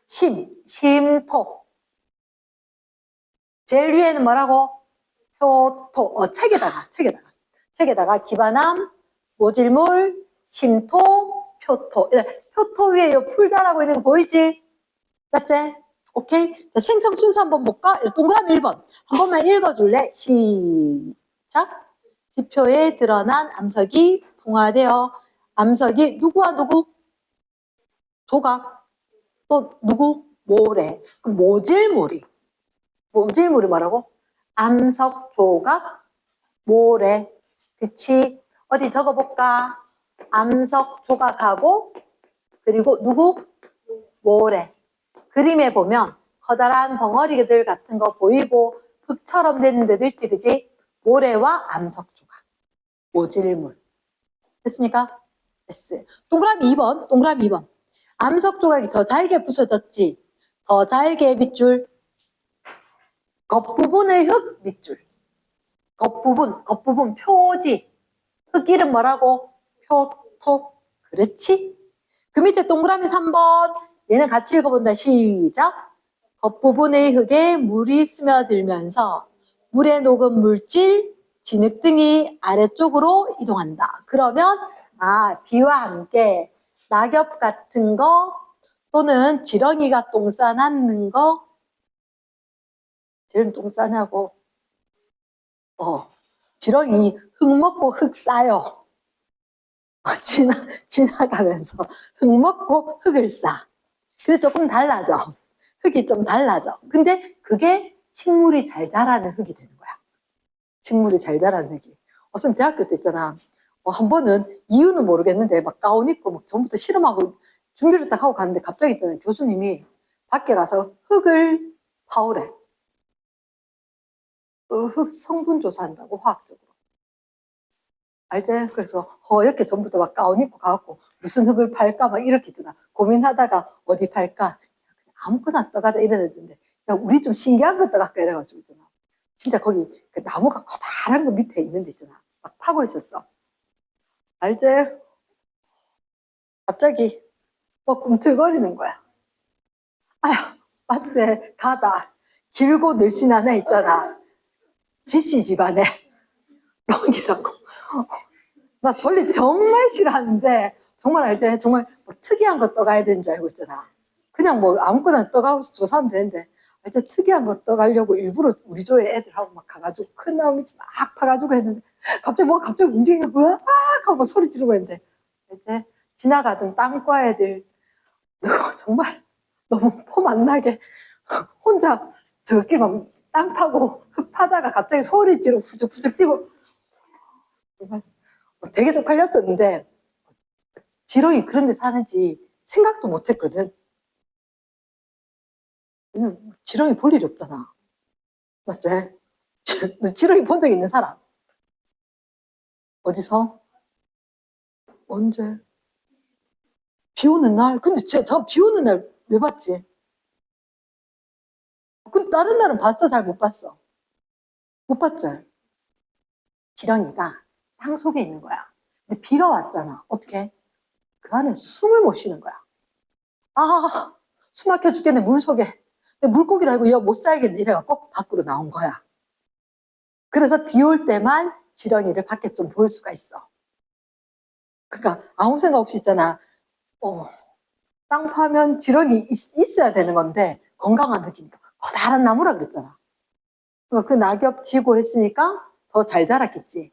Speaker 1: 심토. 제일 위에는 뭐라고? 표토. 책에다가 기반암, 모질물, 심토, 표토. 표토 위에 요 풀자라고 있는 거 보이지? 맞지? 오케이? 자, 생성 순서 한번 볼까? 동그라미 1번. 한 번만 읽어줄래? 시작. 지표에 드러난 암석이 풍화되어 암석이 누구와 누구? 조각. 또 누구? 모래. 그럼 모질물이 뭐라고? 암석 조각 모래. 그치? 어디 적어볼까? 암석 조각하고 그리고 누구? 모래. 그림에 보면 커다란 덩어리들 같은 거 보이고 흙처럼 되는 데도 있지, 그지? 모래와 암석 조각, 모질물. 됐습니까? 됐어요. 동그라미 2번, 동그라미 2번. 암석 조각이 더 잘게 부서졌지. 더 잘게 밑줄. 겉부분의 흙 밑줄. 겉부분 표지. 흙 이름 뭐라고? 표토. 그렇지? 그 밑에 동그라미 3번. 얘는 같이 읽어본다. 시작. 겉부분의 흙에 물이 스며들면서 물에 녹은 물질, 진흙 등이 아래쪽으로 이동한다. 그러면 비와 함께 낙엽 같은 거 또는 지렁이가 똥 싸놨는 거, 쟤는 똥 싸냐고. 지렁이 흙 먹고 흙 싸요. 지나가면서 흙 먹고 흙을 싸. 그래서 조금 달라져. 흙이 좀 달라져. 근데 그게 식물이 잘 자라는 흙이 되는 거야. 식물이 잘 자라는 흙이. 어선 대학교 때 있잖아. 한 번은 이유는 모르겠는데 막 가운 입고 막 전부터 실험하고 준비를 딱 하고 갔는데 갑자기 있잖아. 교수님이 밖에 가서 흙을 파오래. 흙 성분 조사한다고 화학적으로. 알지? 그래서 허옇게 전부터 막 가운 입고 가갖고 무슨 흙을 팔까 막 이렇게 있잖아. 고민하다가 어디 팔까? 아무거나 떠가자 이러는데 야 우리 좀 신기한 거 떠갈까 이래가지고 있잖아. 진짜 거기 그 나무가 커다란 거 밑에 있는 데 있잖아. 막 파고 있었어. 알지? 갑자기 뭐 꿈틀거리는 거야. 아휴 맞지? 가다. 길고 늘씬한 애 있잖아. 지씨 집안에 럭이라고. 나 벌레 정말 싫어하는데 정말 알지? 정말 뭐 특이한 거 떠가야 되는 줄 알고 있잖아. 그냥 뭐 아무거나 떠가서 조사하면 되는데 알지? 특이한 거 떠가려고 일부러 우리 조에 애들하고 막 가가지고 큰 나무밑 막 파가지고 했는데 갑자기 움직이면 으악 하고 소리 지르고 했는데 알지? 지나가던 땅과 애들 정말 너무 폼 안 나게 혼자 저길 막 땅 파고 흙 파다가 갑자기 소리 지르고 부쩍부쩍 뛰고 정말 되게 쪽팔렸었는데 지렁이 그런 데 사는지 생각도 못 했거든. 지렁이 볼 일이 없잖아. 맞지? 너 지렁이 본 적 있는 사람? 어디서? 언제? 비 오는 날? 근데 저 비 오는 날 왜 봤지? 근데 다른 날은 봤어? 잘 못 봤어? 못 봤지? 지렁이가 땅 속에 있는 거야. 근데 비가 왔잖아. 어떻게? 그 안에 숨을 못 쉬는 거야. 숨 막혀 죽겠네, 물 속에. 물고기를 알고 야 못 살겠네 이래갖고 밖으로 나온 거야. 그래서 비 올 때만 지렁이를 밖에 좀 볼 수가 있어. 그러니까 아무 생각 없이 있잖아. 땅 파면 지렁이 있어야 되는 건데 건강한 느낌이니까 커다란 나무라 그랬잖아. 그러니까 그 낙엽 지고 했으니까 더 잘 자랐겠지.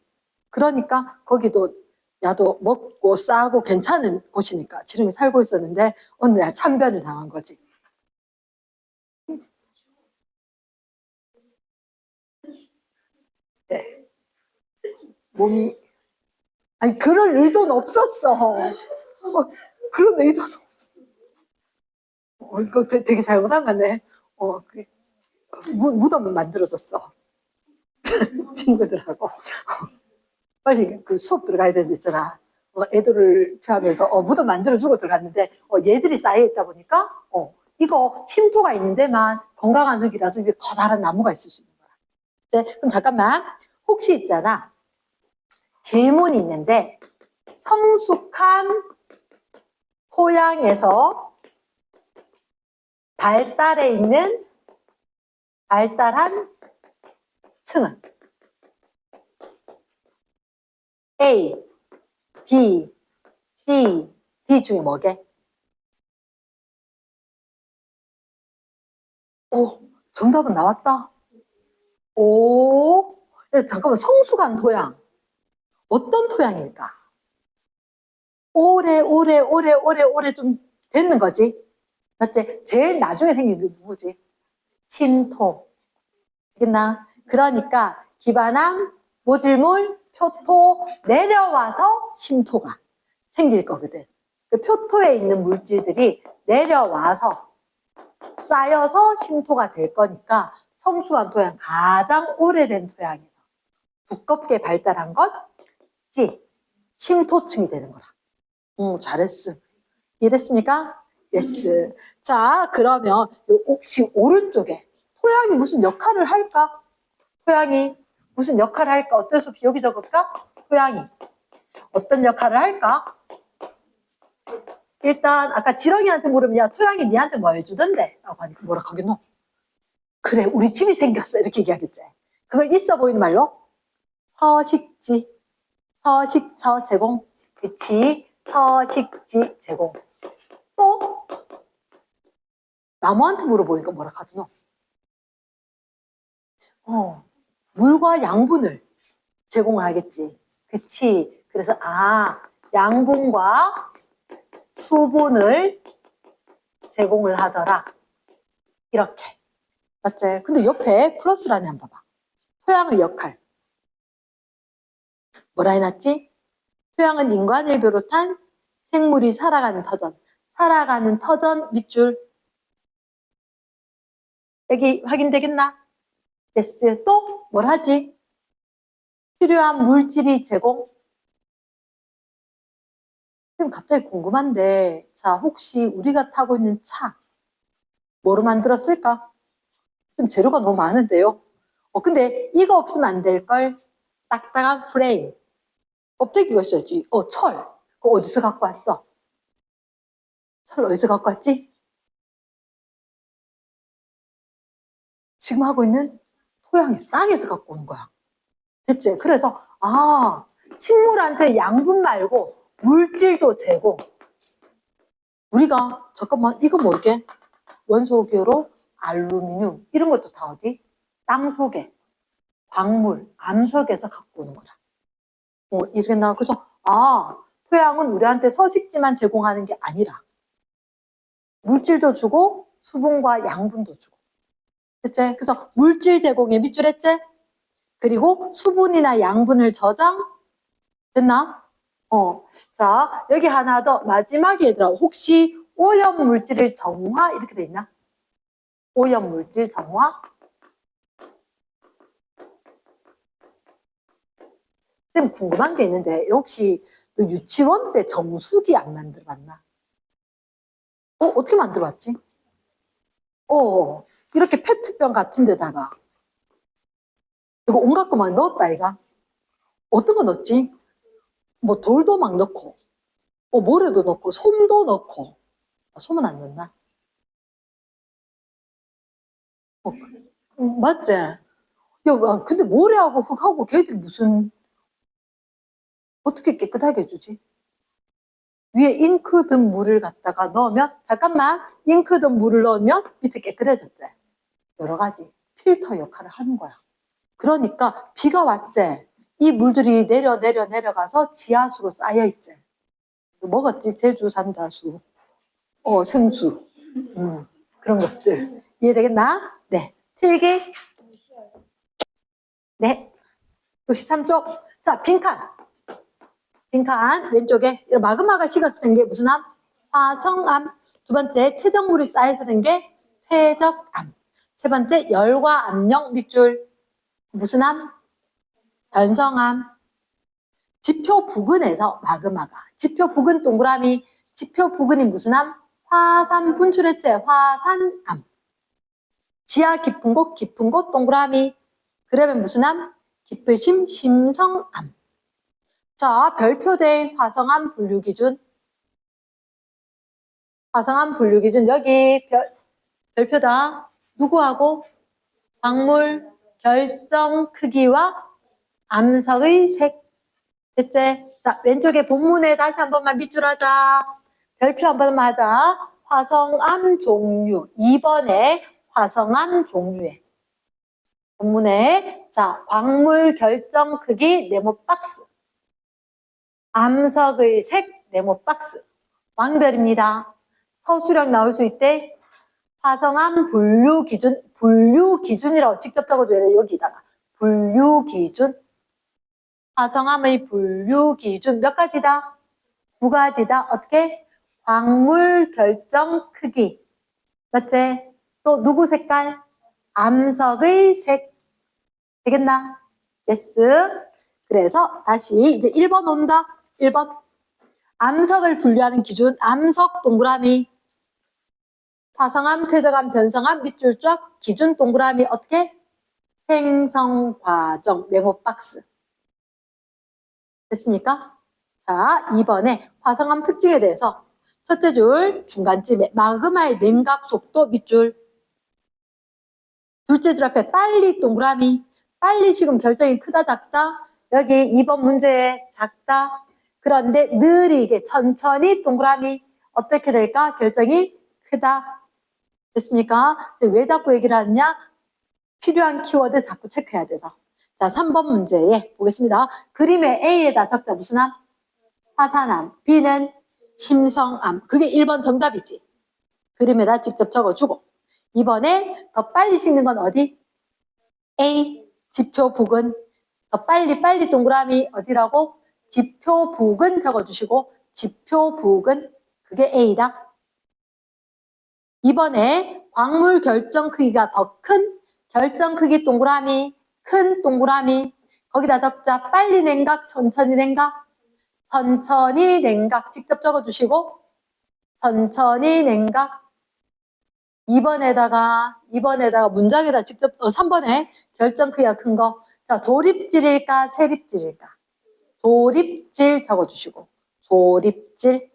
Speaker 1: 그러니까 거기도 야도 먹고 싸고 괜찮은 곳이니까 지렁이 살고 있었는데 어느 날 참변을 당한 거지. 네. 몸이 아니 그럴 의도는 없었어. 그런 의도는 없어. 이거 되게 잘못한 거네. 무덤을 만들어줬어. 친구들하고. 빨리 그 수업 들어가야 되는 데 있잖아. 애들을 피하면서 무덤 만들어주고 들어갔는데 얘들이 쌓여있다 보니까 이거 침토가 있는 데만 건강한 흙이라서 위에 커다란 나무가 있을 수 있는 거야. 이제 그럼 잠깐만. 혹시 있잖아. 질문이 있는데 성숙한 토양에서 발달한 층은 A, B, C, D 중에 뭐게? 정답은 나왔다. 잠깐만 성숙한 토양. 어떤 토양일까? 오래 좀 됐는 거지. 맞지? 제일 나중에 생긴 게 누구지? 침토. 알겠나? 그러니까 기반암, 모질물, 표토 내려와서 침토가 생길 거거든. 그 표토에 있는 물질들이 내려와서 쌓여서 침토가 될 거니까 성숙한 토양, 가장 오래된 토양에서 두껍게 발달한 건 C, 침토층이 되는 거라. 잘했어. 이해됐습니까? 예스. 자, 그러면 혹시 오른쪽에 토양이 무슨 역할을 할까? 토양이 무슨 역할을 할까? 어때서 여기 적을까? 토양이 어떤 역할을 할까? 일단 아까 지렁이한테 물으면 야 토양이 니한테 뭐 해주던데? 라고 하니까 뭐라 하겠노? 그래 우리 집이 생겼어 이렇게 얘기하겠지. 그걸 있어 보이는 말로 서식지, 서식처 제공. 그치? 서식지 제공. 또 나무한테 물어보니까 뭐라 하더노? 물과 양분을 제공을 하겠지. 그치? 그래서 양분과 수분을 제공을 하더라. 이렇게. 맞지? 근데 옆에 플러스라니 한번 봐봐. 토양의 역할. 뭐라 해놨지? 토양은 인간을 비롯한 생물이 살아가는 터전. 살아가는 터전 밑줄. 여기 확인되겠나? yes. 또 뭘 하지? 필요한 물질이 제공. 지금 갑자기 궁금한데, 자, 혹시 우리가 타고 있는 차, 뭐로 만들었을까? 지금 재료가 너무 많은데요? 근데 이거 없으면 안 될걸? 딱딱한 프레임. 껍데기가 있어야지. 철. 그거 어디서 갖고 왔어? 철 어디서 갖고 왔지? 지금 하고 있는 토양이 땅에서 갖고 오는 거야. 됐지? 그래서, 식물한테 양분 말고 물질도 제공. 우리가, 잠깐만, 이거 뭘게? 원소교로 알루미늄. 이런 것도 다 어디? 땅 속에, 광물, 암석에서 갖고 오는 거라. 이렇게 나, 그래서, 토양은 우리한테 서식지만 제공하는 게 아니라, 물질도 주고, 수분과 양분도 주고. 됐지? 그래서 물질 제공에 밑줄 했지? 그리고 수분이나 양분을 저장. 됐나? 자, 여기 하나 더. 마지막에 얘들아, 혹시 오염물질을 정화? 이렇게 돼 있나? 오염물질 정화? 쌤 궁금한 게 있는데, 혹시 너 유치원 때 정수기 안 만들어봤나? 어떻게 만들어봤지? 이렇게 페트병 같은 데다가 이거 온갖 거 막 넣었다, 이가. 어떤 거 넣었지? 뭐 돌도 막 넣고, 모래도 넣고, 솜도 넣고. 솜은 안 넣나? 맞지? 야, 근데 모래하고 흙하고 걔들 무슨, 어떻게 깨끗하게 해주지? 위에 잉크 든 물을 갖다가 넣으면, 잠깐만, 잉크 든 물을 넣으면 밑에 깨끗해졌지? 여러 가지 필터 역할을 하는 거야. 그러니까 비가 왔지? 이 물들이 내려가서 지하수로 쌓여있지? 먹었지? 제주 삼다수. 생수. 그런 것들. 이해되겠나? 네. 필기? 네. 63쪽. 자, 빈칸. 빈칸 왼쪽에 마그마가 식어서 된 게 무슨 암? 화성암. 두 번째 퇴적물이 쌓여서 된 게 퇴적암. 세 번째 열과 압력 밑줄 무슨 암? 변성암. 지표 부근에서 마그마가 지표 부근 동그라미 지표 부근이 무슨 암? 화산 분출했지? 화산암. 지하 깊은 곳 동그라미 그러면 무슨 암? 깊으심 심성암. 자, 별표대 화성암 분류기준. 화성암 분류기준 여기 별표다. 누구하고? 광물 결정 크기와 암석의 색. 됐지? 자, 왼쪽에 본문에 다시 한 번만 밑줄하자. 별표 한 번만 하자. 화성암 종류. 2번에 화성암 종류에. 본문에 자, 광물 결정 크기 네모 박스. 암석의 색 네모 박스. 왕별입니다. 서술형 나올 수 있대. 화성암 분류 기준이라고 직접 적어줘야 돼. 여기다가 분류 기준. 화성암의 분류 기준 몇 가지다? 2가지다. 어떻게? 광물 결정 크기. 맞지? 또 누구 색깔? 암석의 색. 되겠나? yes. 그래서 다시 이제 1번 온다. 1번. 암석을 분류하는 기준. 암석 동그라미. 화성암, 퇴적암, 변성암, 밑줄 쫙. 기준 동그라미 어떻게? 생성 과정. 메모 박스. 됐습니까? 자, 2번에 화성암 특징에 대해서 첫째 줄 중간쯤에 마그마의 냉각 속도 밑줄. 둘째 줄 앞에 빨리 동그라미. 빨리 지금 결정이 크다 작다? 여기 2번 문제에 작다. 그런데 느리게 천천히 동그라미. 어떻게 될까? 결정이 크다. 됐습니까? 왜 자꾸 얘기를 하느냐? 필요한 키워드 자꾸 체크해야 돼서. 자, 3번 문제에 보겠습니다. 그림의 A에다 적자 무슨 암? 화산암. B는 심성암. 그게 1번 정답이지. 그림에다 직접 적어주고. 2번에 더 빨리 식는 건 어디? A. 지표 부근. 더 빨리 동그라미 어디라고? 지표 부근 적어주시고 지표 부근 그게 A다. 2번에 광물 결정 크기가 더 큰 결정 크기 동그라미 큰 동그라미 거기다 적자 빨리 냉각 천천히 냉각 천천히 냉각 직접 적어주시고 천천히 냉각 2번에다가 문장에다 직접 3번에 결정 크기가 큰 거. 자, 조립질일까 세립질일까? 조립질 적어주시고 조립질.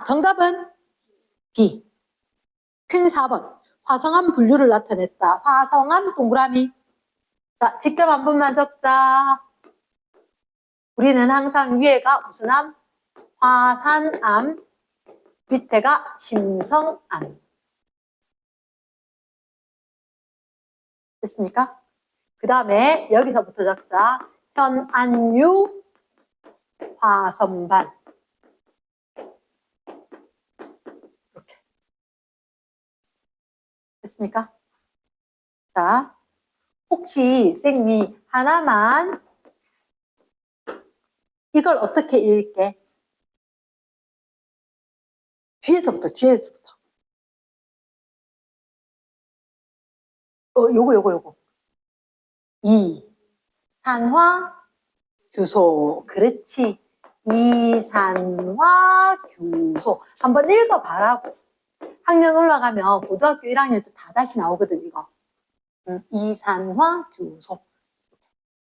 Speaker 1: 정답은 B. 큰 4번. 화성암 분류를 나타냈다. 화성암 동그라미. 자, 직접 한 번만 적자. 우리는 항상 위에가 무슨 암? 화산암. 밑에가 심성암. 됐습니까? 그 다음에 여기서부터 적자. 현안유 화선반. 이렇게. 됐습니까? 자, 혹시 쌤이 하나만 이걸 어떻게 읽게? 뒤에서부터. 요거. 이산화 규소. 그렇지. 이산화 규소. 한번 읽어봐라고. 학년 올라가면 고등학교 1학년 때 다 다시 나오거든, 이거. 이산화 규소.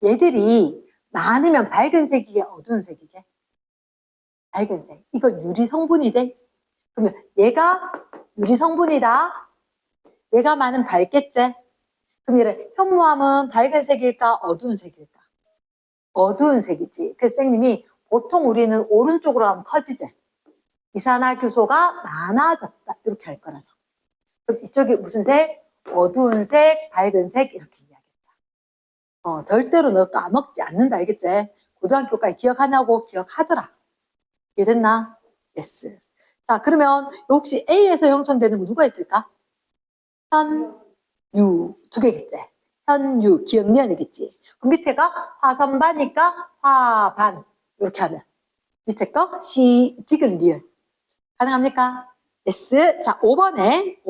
Speaker 1: 얘들이 많으면 밝은 색이게, 어두운 색이게? 밝은 색. 이거 유리 성분이 돼? 그러면 얘가 유리 성분이다. 얘가 많으면 밝겠지? 그럼 얘를 현무암은 밝은 색일까, 어두운 색일까? 어두운 색이지. 그래서 선생님이 보통 우리는 오른쪽으로 하면 커지지. 이산화규소가 많아졌다. 이렇게 할 거라서. 그럼 이쪽이 무슨 색? 어두운 색, 밝은 색 이렇게 이야기했다. 절대로 너 까먹지 않는다. 알겠지? 고등학교까지 기억하냐고 기억하더라. 이해됐나? yes. 자, 그러면 혹시 A에서 형성되는 거 누가 있을까? 현, 유 두 개겠지? 현유, 기억면이겠지? 그럼 밑에가 화선반이니까 화반 이렇게 하면 밑에 거 시, 디귿, 리을 가능합니까? yes. 자, 5번에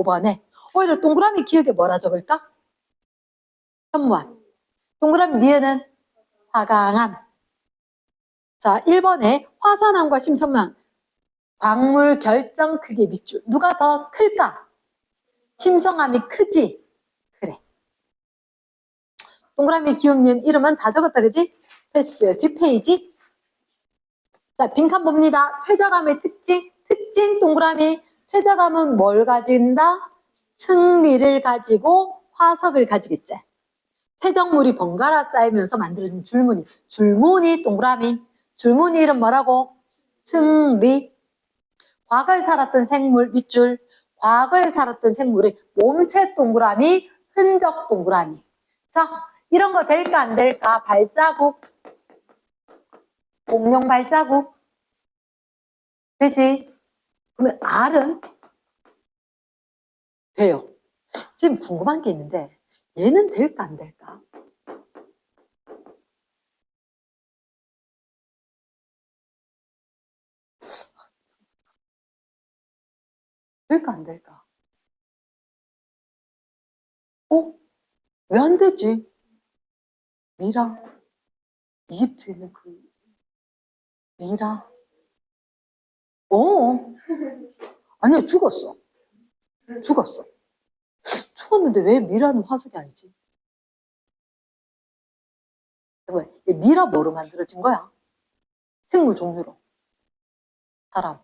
Speaker 1: 오히려 동그라미 기억에 뭐라 적을까? 현무암. 동그라미 리을은 화강암. 자, 1번에 화산암과 심성암 광물 결정 크기 밑줄 누가 더 클까? 심성암이 크지? 그래. 동그라미 기억니은 이름은 다 적었다 그지? 패스. 뒷페이지. 자, 빈칸 봅니다. 퇴적암의 특징 동그라미. 퇴적암은 뭘 가진다? 승리를 가지고 화석을 가지겠지. 퇴적물이 번갈아 쌓이면서 만들어진 줄무늬 동그라미. 줄무늬 이름 뭐라고? 승리. 과거에 살았던 생물 밑줄. 과거에 살았던 생물의 몸체 동그라미, 흔적 동그라미. 자, 이런 거 될까 안 될까? 발자국. 공룡 발자국. 되지? 그러면 R은 돼요. 선생님 궁금한 게 있는데 얘는 될까 안 될까? 될까, 안 될까? 왜 안 되지? 미라? 이집트에는 그, 미라? 아니야, 죽었어. 죽었어. 죽었는데 왜 미라는 화석이 아니지? 미라 뭐로 만들어진 거야? 생물 종류로. 사람.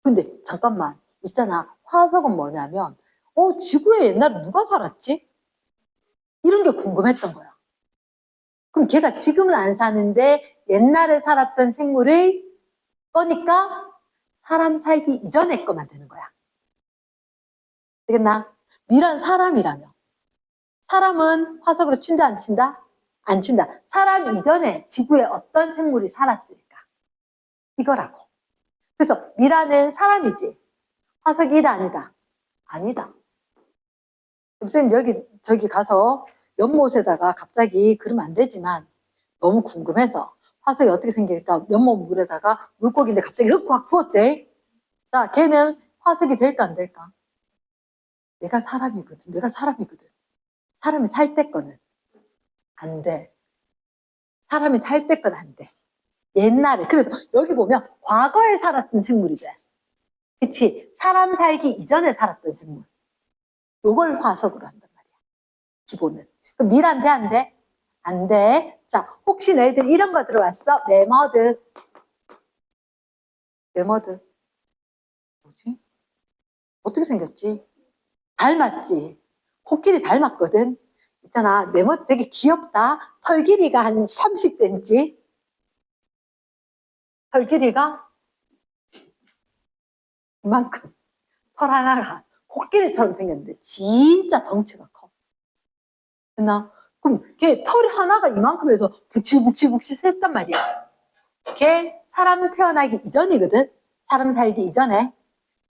Speaker 1: 근데 잠깐만, 있잖아. 화석은 뭐냐면, 지구에 옛날에 누가 살았지? 이런 게 궁금했던 거야. 그럼 걔가 지금은 안 사는데 옛날에 살았던 생물의 거니까 사람 살기 이전의 거만 되는 거야. 되겠나? 미란 사람이라며. 사람은 화석으로 친다, 안 친다? 안 친다. 사람 이전에 지구에 어떤 생물이 살았을까? 이거라고. 그래서 미라는 사람이지. 화석이다, 아니다? 아니다. 선생님, 저기 가서 연못에다가 갑자기 그러면 안 되지만 너무 궁금해서 화석이 어떻게 생길까? 연못 물에다가 물고기인데 갑자기 흙 확 부었대. 자, 걔는 화석이 될까, 안 될까? 내가 사람이거든. 사람이 살 때 거는 안 돼. 사람이 살 때 건 안 돼. 옛날에. 그래서 여기 보면 과거에 살았던 생물이지. 그치? 사람 살기 이전에 살았던 생물. 요걸 화석으로 한단 말이야. 기본은. 그럼 밀 안 돼, 안 돼? 안 돼. 자, 혹시 너희들 이런 거 들어왔어? 매머드. 뭐지? 어떻게 생겼지? 닮았지? 코끼리 닮았거든? 있잖아. 매머드 되게 귀엽다. 털 길이가 한 30cm. 털 길이가 이만큼. 털 하나가 코끼리처럼 생겼는데 진짜 덩치가 커. 됐나? 그럼 걔 털 하나가 이만큼해서 북실북실 했단 말이야. 걔 사람 태어나기 이전이거든. 사람 살기 이전에.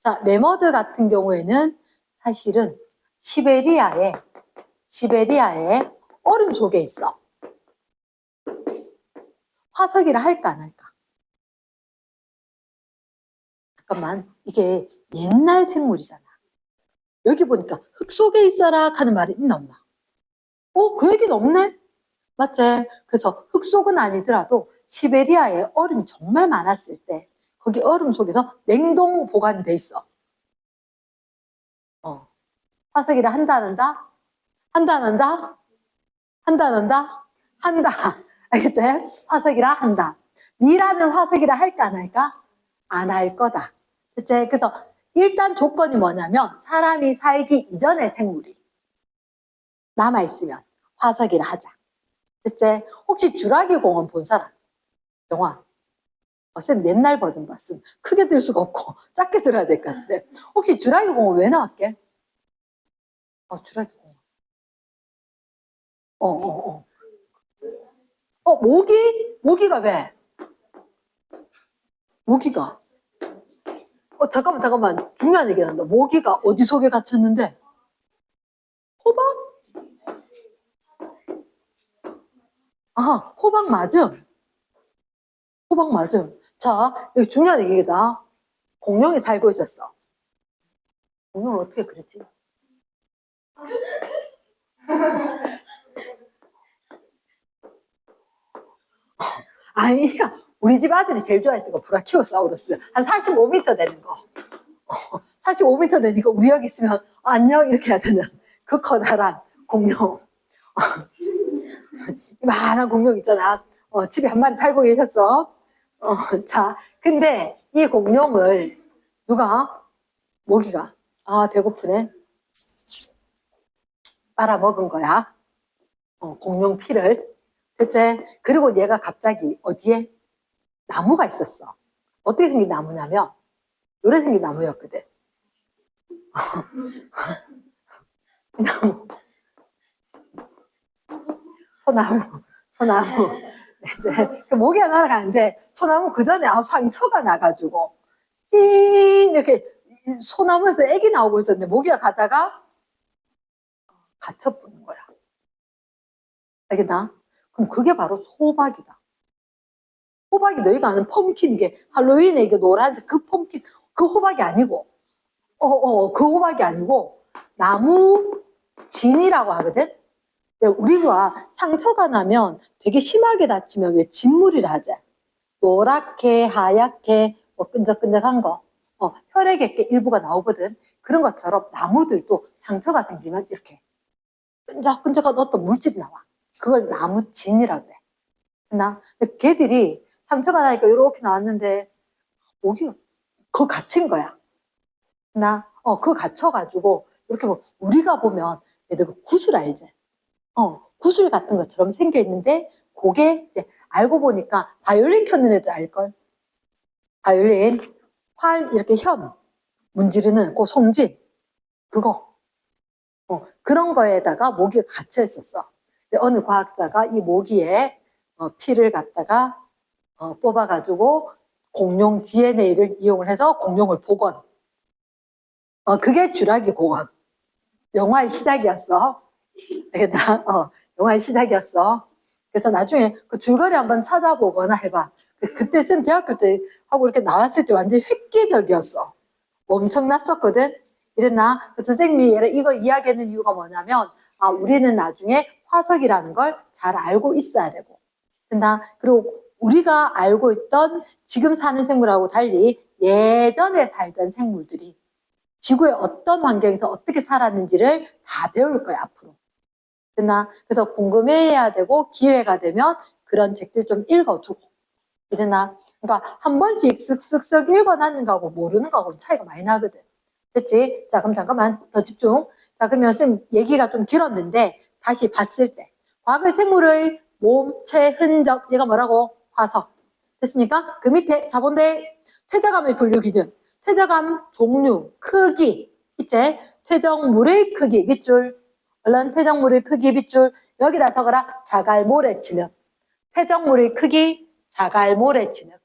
Speaker 1: 자, 매머드 같은 경우에는 사실은 시베리아에 얼음 속에 있어. 화석이라 할까 안 할까? 잠깐만, 이게 옛날 생물이잖아. 여기 보니까 흙 속에 있어라 하는 말이 있나 없나? 그 얘기는 없네? 맞지? 그래서 흙 속은 아니더라도 시베리아에 얼음이 정말 많았을 때 거기 얼음 속에서 냉동 보관돼 있어. 화석이라 한다 안 한다? 한다 안 한다? 한다 안 한다? 한다. 알겠지? 화석이라 한다. 미라는 화석이라 할까 안 할까? 안 할 거다. 그치? 그래서 일단 조건이 뭐냐면 사람이 살기 이전의 생물이 남아있으면 화석이라 하자. 그치? 혹시 주라기 공원 본 사람? 영화. 쌤 옛날 버전 봤음. 크게 들 수가 없고 작게 들어야 될 것 같은데. 혹시 주라기 공원 왜 나왔게? 주라기 공원. 모기가 왜? 모기가. 잠깐만. 중요한 얘기 한다. 모기가 어디 속에 갇혔는데? 호박? 호박 맞음. 자, 여기 중요한 얘기다. 공룡이 살고 있었어. 공룡을 어떻게 그렸지? 아니야. 우리 집 아들이 제일 좋아했던 거 브라키오사우루스. 한 45m 되는 거. 45m 되니까 우리 여기 있으면 안녕 이렇게 해야 되는 그 커다란 공룡. 이만한 공룡 있잖아. 집에 한 마리 살고 계셨어. 자, 근데 이 공룡을 누가? 모기가. 배고프네. 빨아먹은 거야. 공룡 피를. 그치? 그리고 얘가 갑자기 어디에? 나무가 있었어. 어떻게 생긴 나무냐면 요래 생긴 나무였거든. 나무. 소나무. 이제 그 모기가 날아가는데 소나무 그 전에 상처가 나가지고 찐 이렇게 소나무에서 애기 나오고 있었는데 모기가 가다가 갇혀 부는 거야. 알겠나? 그럼 그게 바로 호박이다. 호박이 너희가 아는 펌킨, 이게 할로윈에 이게 노란색 그 펌킨, 그 호박이 아니고 그 호박이 아니고 나무 진이라고 하거든. 근데 우리가 상처가 나면 되게 심하게 다치면 왜 진물이라 하지? 노랗게 하얗게 뭐 끈적끈적한 거, 혈액의 일부가 나오거든. 그런 것처럼 나무들도 상처가 생기면 이렇게 끈적끈적한 어떤 물질이 나와. 그걸 나무진이라고 그래. 나 걔들이 상처가 나니까 이렇게 나왔는데 목이 그거 갇힌 거야. 그거 갇혀가지고 이렇게 뭐 우리가 보면 얘들 그 구슬 알지? 구슬 같은 것처럼 생겨 있는데 그게 이제 알고 보니까 바이올린 켜는 애들 알걸? 바이올린 활 이렇게 현 문지르는 그 송진 그거 그런 거에다가 모기가 갇혀 있었어. 근데 어느 과학자가 이 모기에 피를 갖다가 뽑아가지고 공룡 DNA를 이용을 해서 공룡을 복원. 그게 쥐라기 공원. 영화의 시작이었어. 알겠다? 영화의 시작이었어. 그래서 나중에 그 줄거리 한번 찾아보거나 해봐. 그때 쌤 대학교 때 하고 이렇게 나왔을 때 완전히 획기적이었어. 엄청났었거든? 이랬나? 그래서 선생님이 이거 이야기하는 이유가 뭐냐면, 우리는 나중에 화석이라는 걸 잘 알고 있어야 되고. 됐나? 그리고 우리가 알고 있던 지금 사는 생물하고 달리 예전에 살던 생물들이 지구의 어떤 환경에서 어떻게 살았는지를 다 배울 거야, 앞으로. 됐나? 그래서 궁금해해야 되고, 기회가 되면 그런 책들 좀 읽어두고. 됐나? 그러니까 한 번씩 쓱쓱쓱 읽어놨는 거하고 모르는 거하고 차이가 많이 나거든. 됐지? 자, 그럼 잠깐만 더 집중. 자, 그러면 선생님 얘기가 좀 길었는데, 다시 봤을 때. 과거의 생물의 몸체 흔적, 얘가 뭐라고? 화석. 됐습니까? 그 밑에 자본대 퇴적암의 분류 기준. 퇴적암 종류, 크기, 이제 퇴적물의 크기, 밑줄. 얼른 퇴적물의 크기, 밑줄. 여기다 적어라. 자갈모래 진흙. 퇴적물의 크기, 자갈모래 진흙.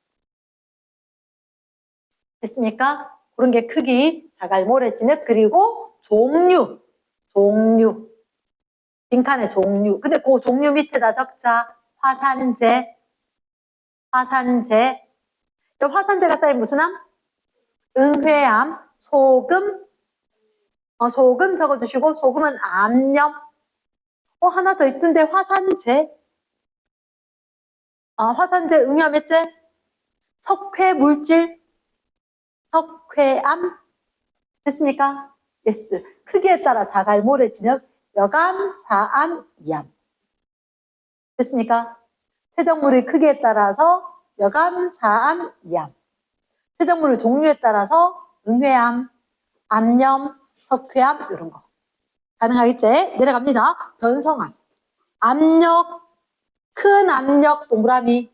Speaker 1: 됐습니까? 그런 게 크기, 자갈모래 진흙, 그리고 종류. 빈칸의 종류. 근데 그 종류 밑에다 적자. 화산재. 화산재가 쌓인 무슨 암? 은회암, 소금. 소금 적어주시고, 소금은 암염. 하나 더 있던데, 화산재. 화산재 응염했지? 석회물질. 석회암. 됐습니까? 예스. 크기에 따라 자갈모래 진흙, 여감, 사암, 이암. 됐습니까? 퇴적물의 크기에 따라서 여감, 사암, 이암. 퇴적물의 종류에 따라서 응회암, 암염, 석회암 이런 거. 가능하겠지? 내려갑니다. 변성암. 압력, 큰 압력 동그라미.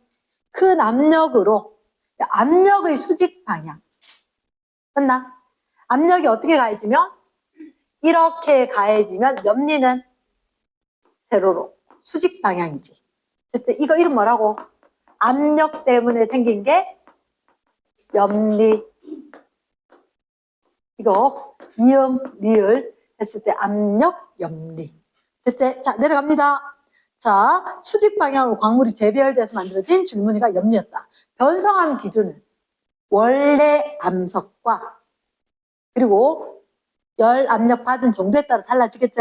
Speaker 1: 큰 압력으로 압력의 수직 방향. 됐나? 압력이 어떻게 가해지면? 이렇게 가해지면 염리는 세로로 수직 방향이지. 이거 이름 뭐라고? 압력 때문에 생긴 게 염리. 이거 이음, 리을 했을 때 압력, 염리. 됐지? 자, 내려갑니다. 자, 수직 방향으로 광물이 재배열돼서 만들어진 줄무늬가 염리였다. 변성암 기준은 원래 암석과 그리고 열 압력 받은 정도에 따라 달라지겠지?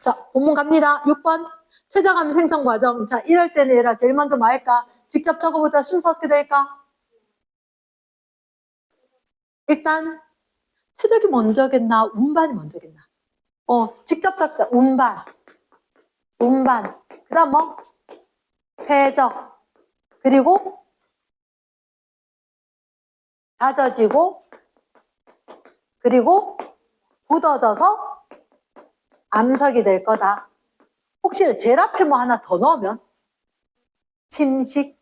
Speaker 1: 자, 본문 갑니다. 6번. 퇴적암 생성 과정. 자, 이럴 때는 얘라 제일 먼저 뭐 할까? 직접 적어보자. 순서 어떻게 될까? 일단 퇴적이 먼저겠나? 운반이 먼저겠나? 직접 적자. 운반. 그 다음 뭐? 퇴적. 그리고 다져지고 그리고 굳어져서 암석이 될 거다. 혹시 제일 앞에 뭐 하나 더 넣으면 침식,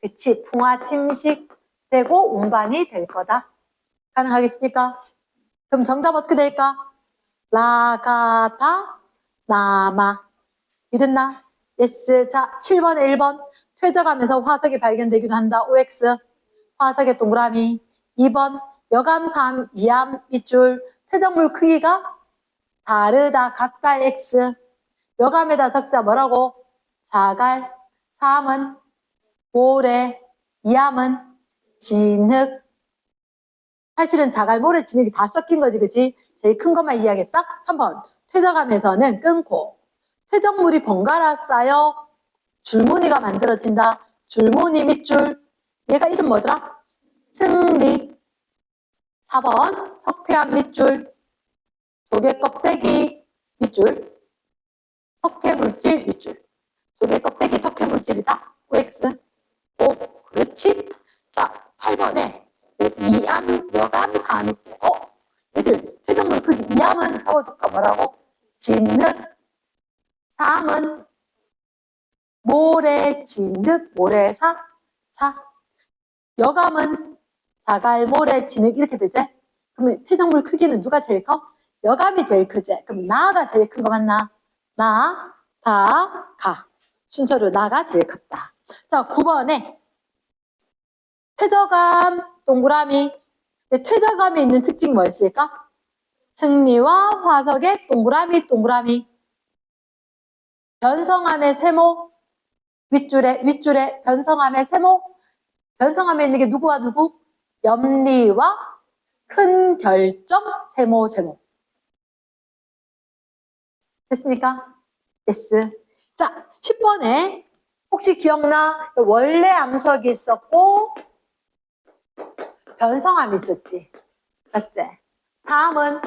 Speaker 1: 그치? 풍화 침식 되고 운반이 될 거다. 가능하겠습니까? 그럼 정답 어떻게 될까? 라가다 나마. 이랬나? 예스. 자, 7번에 1번. 퇴적암에서 화석이 발견되기도 한다. OX. 화석의 동그라미. 2번. 여감, 3, 이암, 밑줄. 퇴적물 크기가 다르다. 같다. X. 여감에다 적자 뭐라고? 자갈. 3은 모래. 이암은 진흙. 사실은 자갈, 모래, 진흙이 다 섞인 거지, 그치? 제일 큰 것만 이해하겠다? 3번. 퇴적암에서는 끊고, 퇴적물이 번갈아 쌓여 줄무늬가 만들어진다. 줄무늬 밑줄. 얘가 이름 뭐더라? 승리. 4번. 석회암 밑줄. 조개 껍데기 밑줄. 석회물질 밑줄. 조개 껍데기 석회물질이다. OX. 오, 그렇지? 자, 8번에 이암, 여감, 사암이지. 얘들 퇴적물 크기 이암은 적어줄까 뭐라고? 진흙. 사암은 모래, 진흙, 모래사, 사. 여감은 자갈, 모래, 진흙 이렇게 되지? 그러면 퇴적물 크기는 누가 제일 커? 여감이 제일 크지? 그럼 나가 제일 큰 거 맞나? 나, 다, 가. 순서로 나가 제일 컸다. 자, 9번에 퇴적암, 동그라미. 퇴적암에 있는 특징이 뭐였을까? 승리와 화석의 동그라미, 동그라미. 변성암의 세모, 윗줄에 변성암의 세모. 변성암에 있는 게 누구와 누구? 염리와 큰 결점, 세모, 세모. 됐습니까? yes. 자, 10번에 혹시 기억나? 원래 암석이 있었고 변성암이 있었지. 맞지? 사암은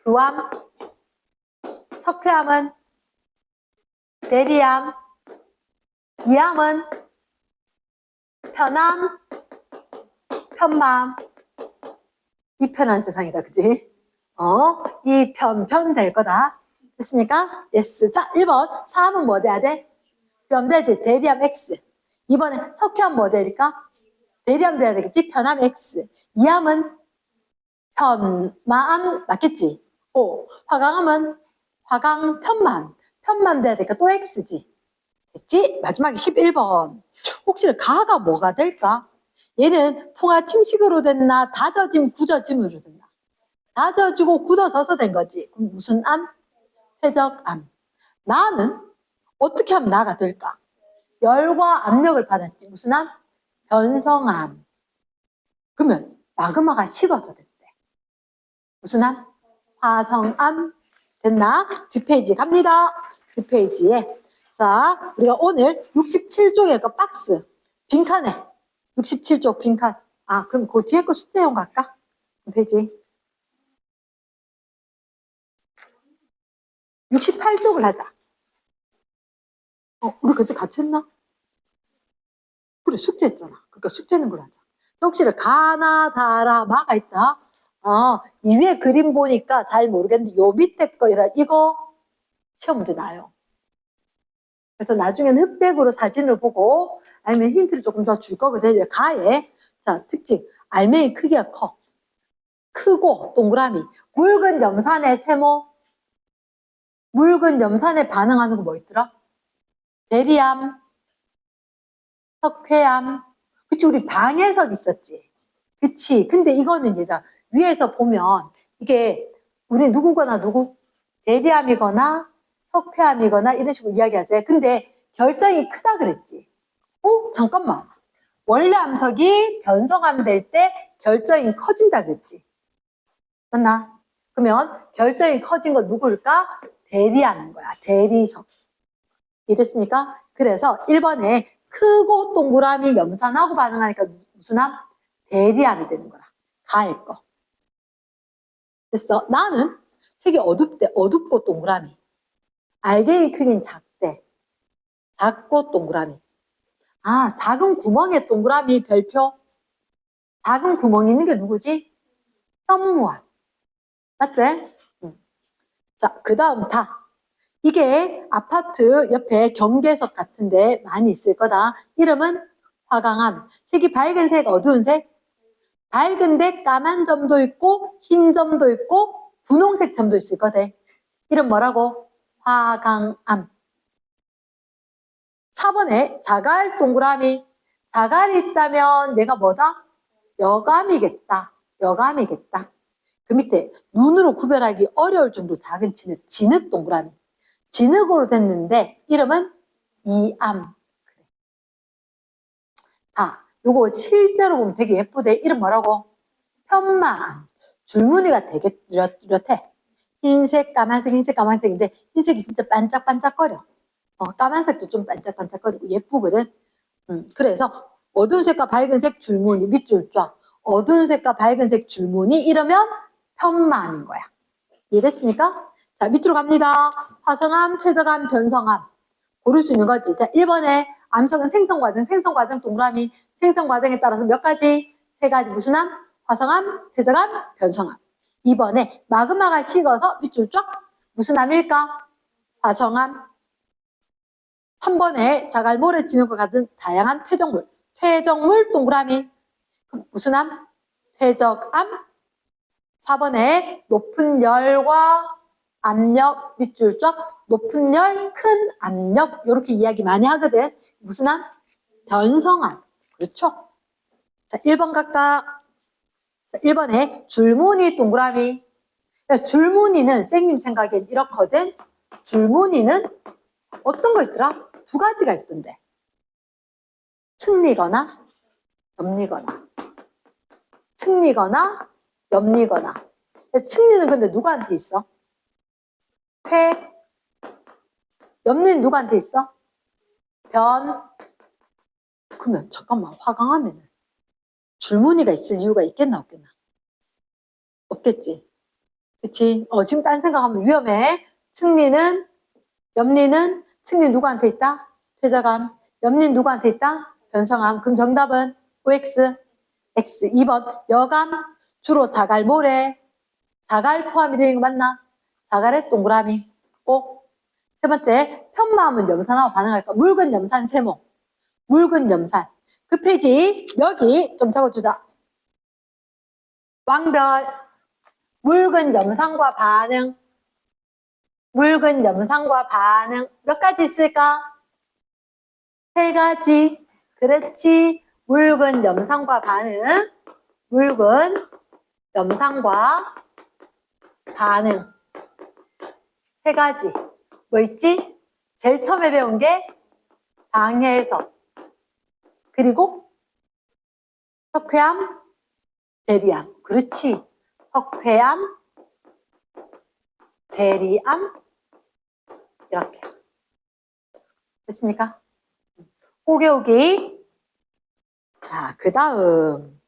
Speaker 1: 두암, 석회암은 대리암, 이암은 편암, 편맘. 이 편한 세상이다, 그지? 이 편 될 거다. 됐습니까? yes. 자, 1번. 사암은 뭐 돼야 돼? 염돼야 돼. 대리암 X. 2번에 석회암 뭐 될까? 대리암 돼야 되겠지? 편암 X. 이암은 편마암 맞겠지? 화강암은 화강 편맘. 편맘 돼야 되니까 또 X지. 됐지? 마지막에 11번. 혹시 가가 뭐가 될까? 얘는 풍화 침식으로 됐나? 다져짐, 굳어짐으로 됐나? 다져지고 굳어져서 된 거지. 그럼 무슨 암? 퇴적암. 나는 어떻게 하면 나가 될까? 열과 압력을 받았지. 무슨 암? 변성암. 그러면 마그마가 식어서 됐대. 무슨 암? 화성암. 됐나? 뒷페이지 갑니다. 뒷페이지에. 자, 우리가 오늘 67쪽에 그 박스. 빈칸에. 67쪽 빈칸. 그럼 그 뒤에 거 숙제용 갈까? 페이지. 68쪽을 하자. 우리 그때 같이 했나? 그래, 숙제했잖아. 그러니까 숙제는 걸 하자. 혹시 가나, 다라, 마가 있다. 이 위에 그림 보니까 잘 모르겠는데 요 밑에 거 이거 시험 문제 나요. 그래서 나중에는 흑백으로 사진을 보고 아니면 힌트를 조금 더 줄 거거든요. 가에. 자, 특징. 알맹이 크기가 커. 크고 동그라미. 묽은 염산의 세모. 묽은 염산에 반응하는 거 뭐 있더라? 대리암, 석회암. 그치, 우리 방해석 있었지. 그치. 근데 이거는 얘들아, 위에서 보면 이게 우리 누구거나 누구? 대리암이거나 석회암이거나 이런 식으로 이야기하지. 근데 결정이 크다 그랬지. 잠깐만. 원래 암석이 변성암 될 때 결정이 커진다 그랬지. 맞나? 그러면 결정이 커진 건 누구일까? 대리암인 거야. 대리석. 이랬습니까? 그래서 1번에 크고 동그라미 염산하고 반응하니까 무슨 암? 대리암이 되는 거라. 가의 거. 됐어. 나는 색이 어둡대. 어둡고 동그라미. 알갱이 크기는 작대. 작고 동그라미. 작은 구멍에 동그라미 별표. 작은 구멍이 있는 게 누구지? 현무암. 맞지? 자, 그 다음 다. 이게 아파트 옆에 경계석 같은데 많이 있을 거다. 이름은 화강암. 색이 밝은 색, 어두운 색? 밝은데 까만 점도 있고 흰 점도 있고 분홍색 점도 있을 거대. 이름 뭐라고? 화강암. 4번에 자갈 동그라미. 자갈이 있다면 얘가 뭐다? 여감이겠다. 여감이겠다. 그 밑에 눈으로 구별하기 어려울 정도로 작은 진흙. 진흙 동그라미. 진흙으로 됐는데 이름은 이암. 요거 실제로 보면 되게 예쁘대. 이름 뭐라고? 편마암. 줄무늬가 되게 뚜렷해. 흰색, 까만색, 흰색, 까만색인데 흰색이 진짜 반짝반짝거려. 까만색도 좀 반짝반짝거리고 예쁘거든. 그래서 어두운 색과 밝은 색 줄무늬, 밑줄 쫙. 어두운 색과 밝은 색 줄무늬 이러면 편마암인 거야. 이해됐습니까? 자, 밑으로 갑니다. 화성암, 퇴적암, 변성암. 고를 수 있는 거지. 자, 1번에 암석은 생성과정, 생성과정 동그라미, 생성과정에 따라서 몇 가지? 3가지. 무슨 암? 화성암, 퇴적암, 변성암. 2번에 마그마가 식어서 밑줄 쫙. 무슨 암일까? 화성암. 3번에 자갈모래 진흙과 같은 다양한 퇴적물. 퇴적물 동그라미. 무슨 암? 퇴적암. 4번에 높은 열과 압력, 밑줄 쫙. 높은 열, 큰 압력. 이렇게 이야기 많이 하거든. 무슨 암? 변성암. 그렇죠? 자, 1번 갈까? 자, 1번에 줄무늬 동그라미. 줄무늬는 쌤님 생각엔 이렇거든. 줄무늬는 어떤 거 있더라? 2가지가 있던데. 측리거나 옆리거나. 측리거나 옆리거나. 측리는 근데 누구한테 있어? 퇴. 옆리는 누구한테 있어? 변. 그러면 잠깐만, 화강하면은 줄무늬가 있을 이유가 있겠나 없겠나? 없겠지. 그치? 지금 딴 생각하면 위험해. 측리는, 옆리는, 측리 누구한테 있다? 퇴적암. 옆리는 누구한테 있다? 변성암. 그럼 정답은 OX, X. 2번 여감, 주로 자갈, 모래. 자갈 포함이 되는 거 맞나? 자갈의 동그라미. 꼭. 3번째, 편마음은 염산하고 반응할까? 묽은 염산 세모. 묽은 염산. 그 페이지 여기 좀 적어주자. 왕별. 묽은 염산과 반응. 묽은 염산과 반응. 몇 가지 있을까? 3가지. 그렇지. 묽은 염산과 반응. 묽은 염산과 반응. 3가지. 뭐 있지? 제일 처음에 배운 게 방해석. 그리고 석회암, 대리암. 그렇지. 석회암, 대리암. 이렇게. 됐습니까? 오개오기. 자, 그 다음.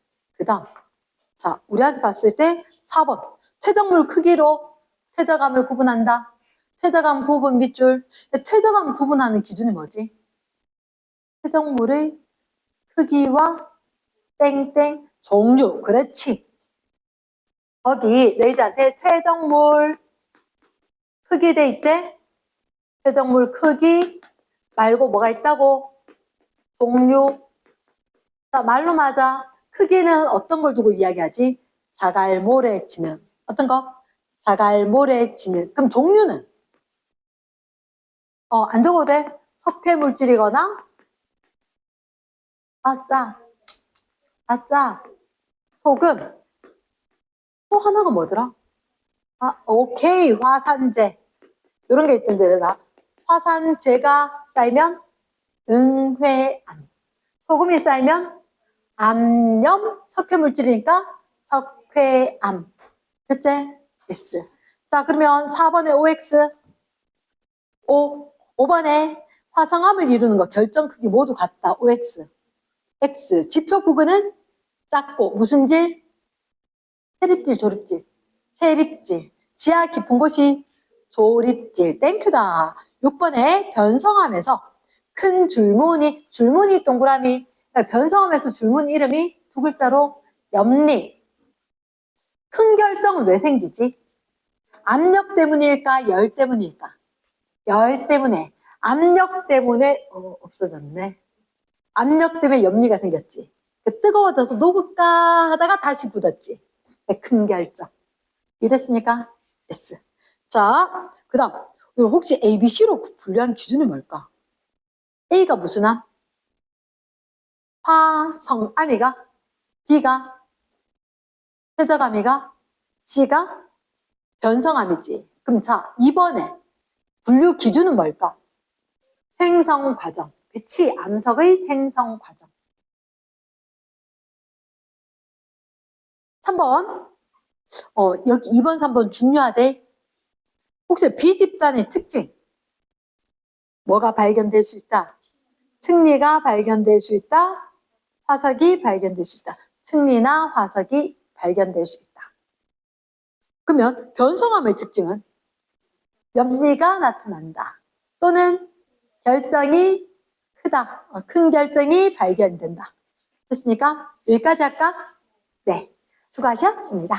Speaker 1: 자, 우리한테 봤을 때 4번. 퇴적물 크기로 퇴적암을 구분한다. 퇴적암 구분 밑줄. 퇴적암 구분하는 기준이 뭐지? 퇴적물의 크기와 땡땡 종류. 그렇지. 거기 너희들한테 퇴적물 크기 돼 있지? 퇴적물 크기 말고 뭐가 있다고? 종류. 자, 말로 맞아. 크기는 어떤 걸 두고 이야기하지? 자갈, 모래, 진흙. 어떤 거? 자갈, 모래, 진흙. 그럼 종류는? 안 적어도 돼? 석회 물질이거나 아짜 소금. 또 하나가 뭐더라? 오케이. 화산재. 이런 게 있던데, 화산재가 쌓이면 응회암. 소금이 쌓이면 암염. 석회물질이니까 석회암. 됐지? S. 자, 그러면 4번에 OX. 5번에 화성암을 이루는 거 결정 크기 모두 같다. OX. X. 지표 부근은 작고 무슨 질? 세립질, 조립질. 세립질. 지하 깊은 곳이 조립질. 땡큐다. 6번에 변성암에서 큰 줄무늬, 줄무늬 동그라미. 변성암에서 줄무늬 이름이 2글자로 염리. 큰 결정은 왜 생기지? 압력 때문일까? 열 때문일까? 열 때문에. 압력 때문에 없어졌네. 압력 때문에 염리가 생겼지. 뜨거워져서 녹을까 하다가 다시 굳었지. 큰 결정. 이해됐습니까? S. 자, 그 다음 혹시 ABC로 분류한 기준이 뭘까? A가 무슨 암? 화성암이가? B가? 퇴적암이가? C가? 변성암이지. 그럼 자, 2번에 분류 기준은 뭘까? 생성 과정. 그치? 암석의 생성 과정. 3번. 여기 2번, 3번 중요하대. 혹시 B집단의 특징. 뭐가 발견될 수 있다? 승리가 발견될 수 있다. 화석이 발견될 수 있다. 승리나 화석이 발견될 수 있다. 그러면 변성함의 특징은 염리가 나타난다. 또는 결정이 크다. 큰 결정이 발견된다. 됐습니까? 여기까지 할까? 네. 수고하셨습니다.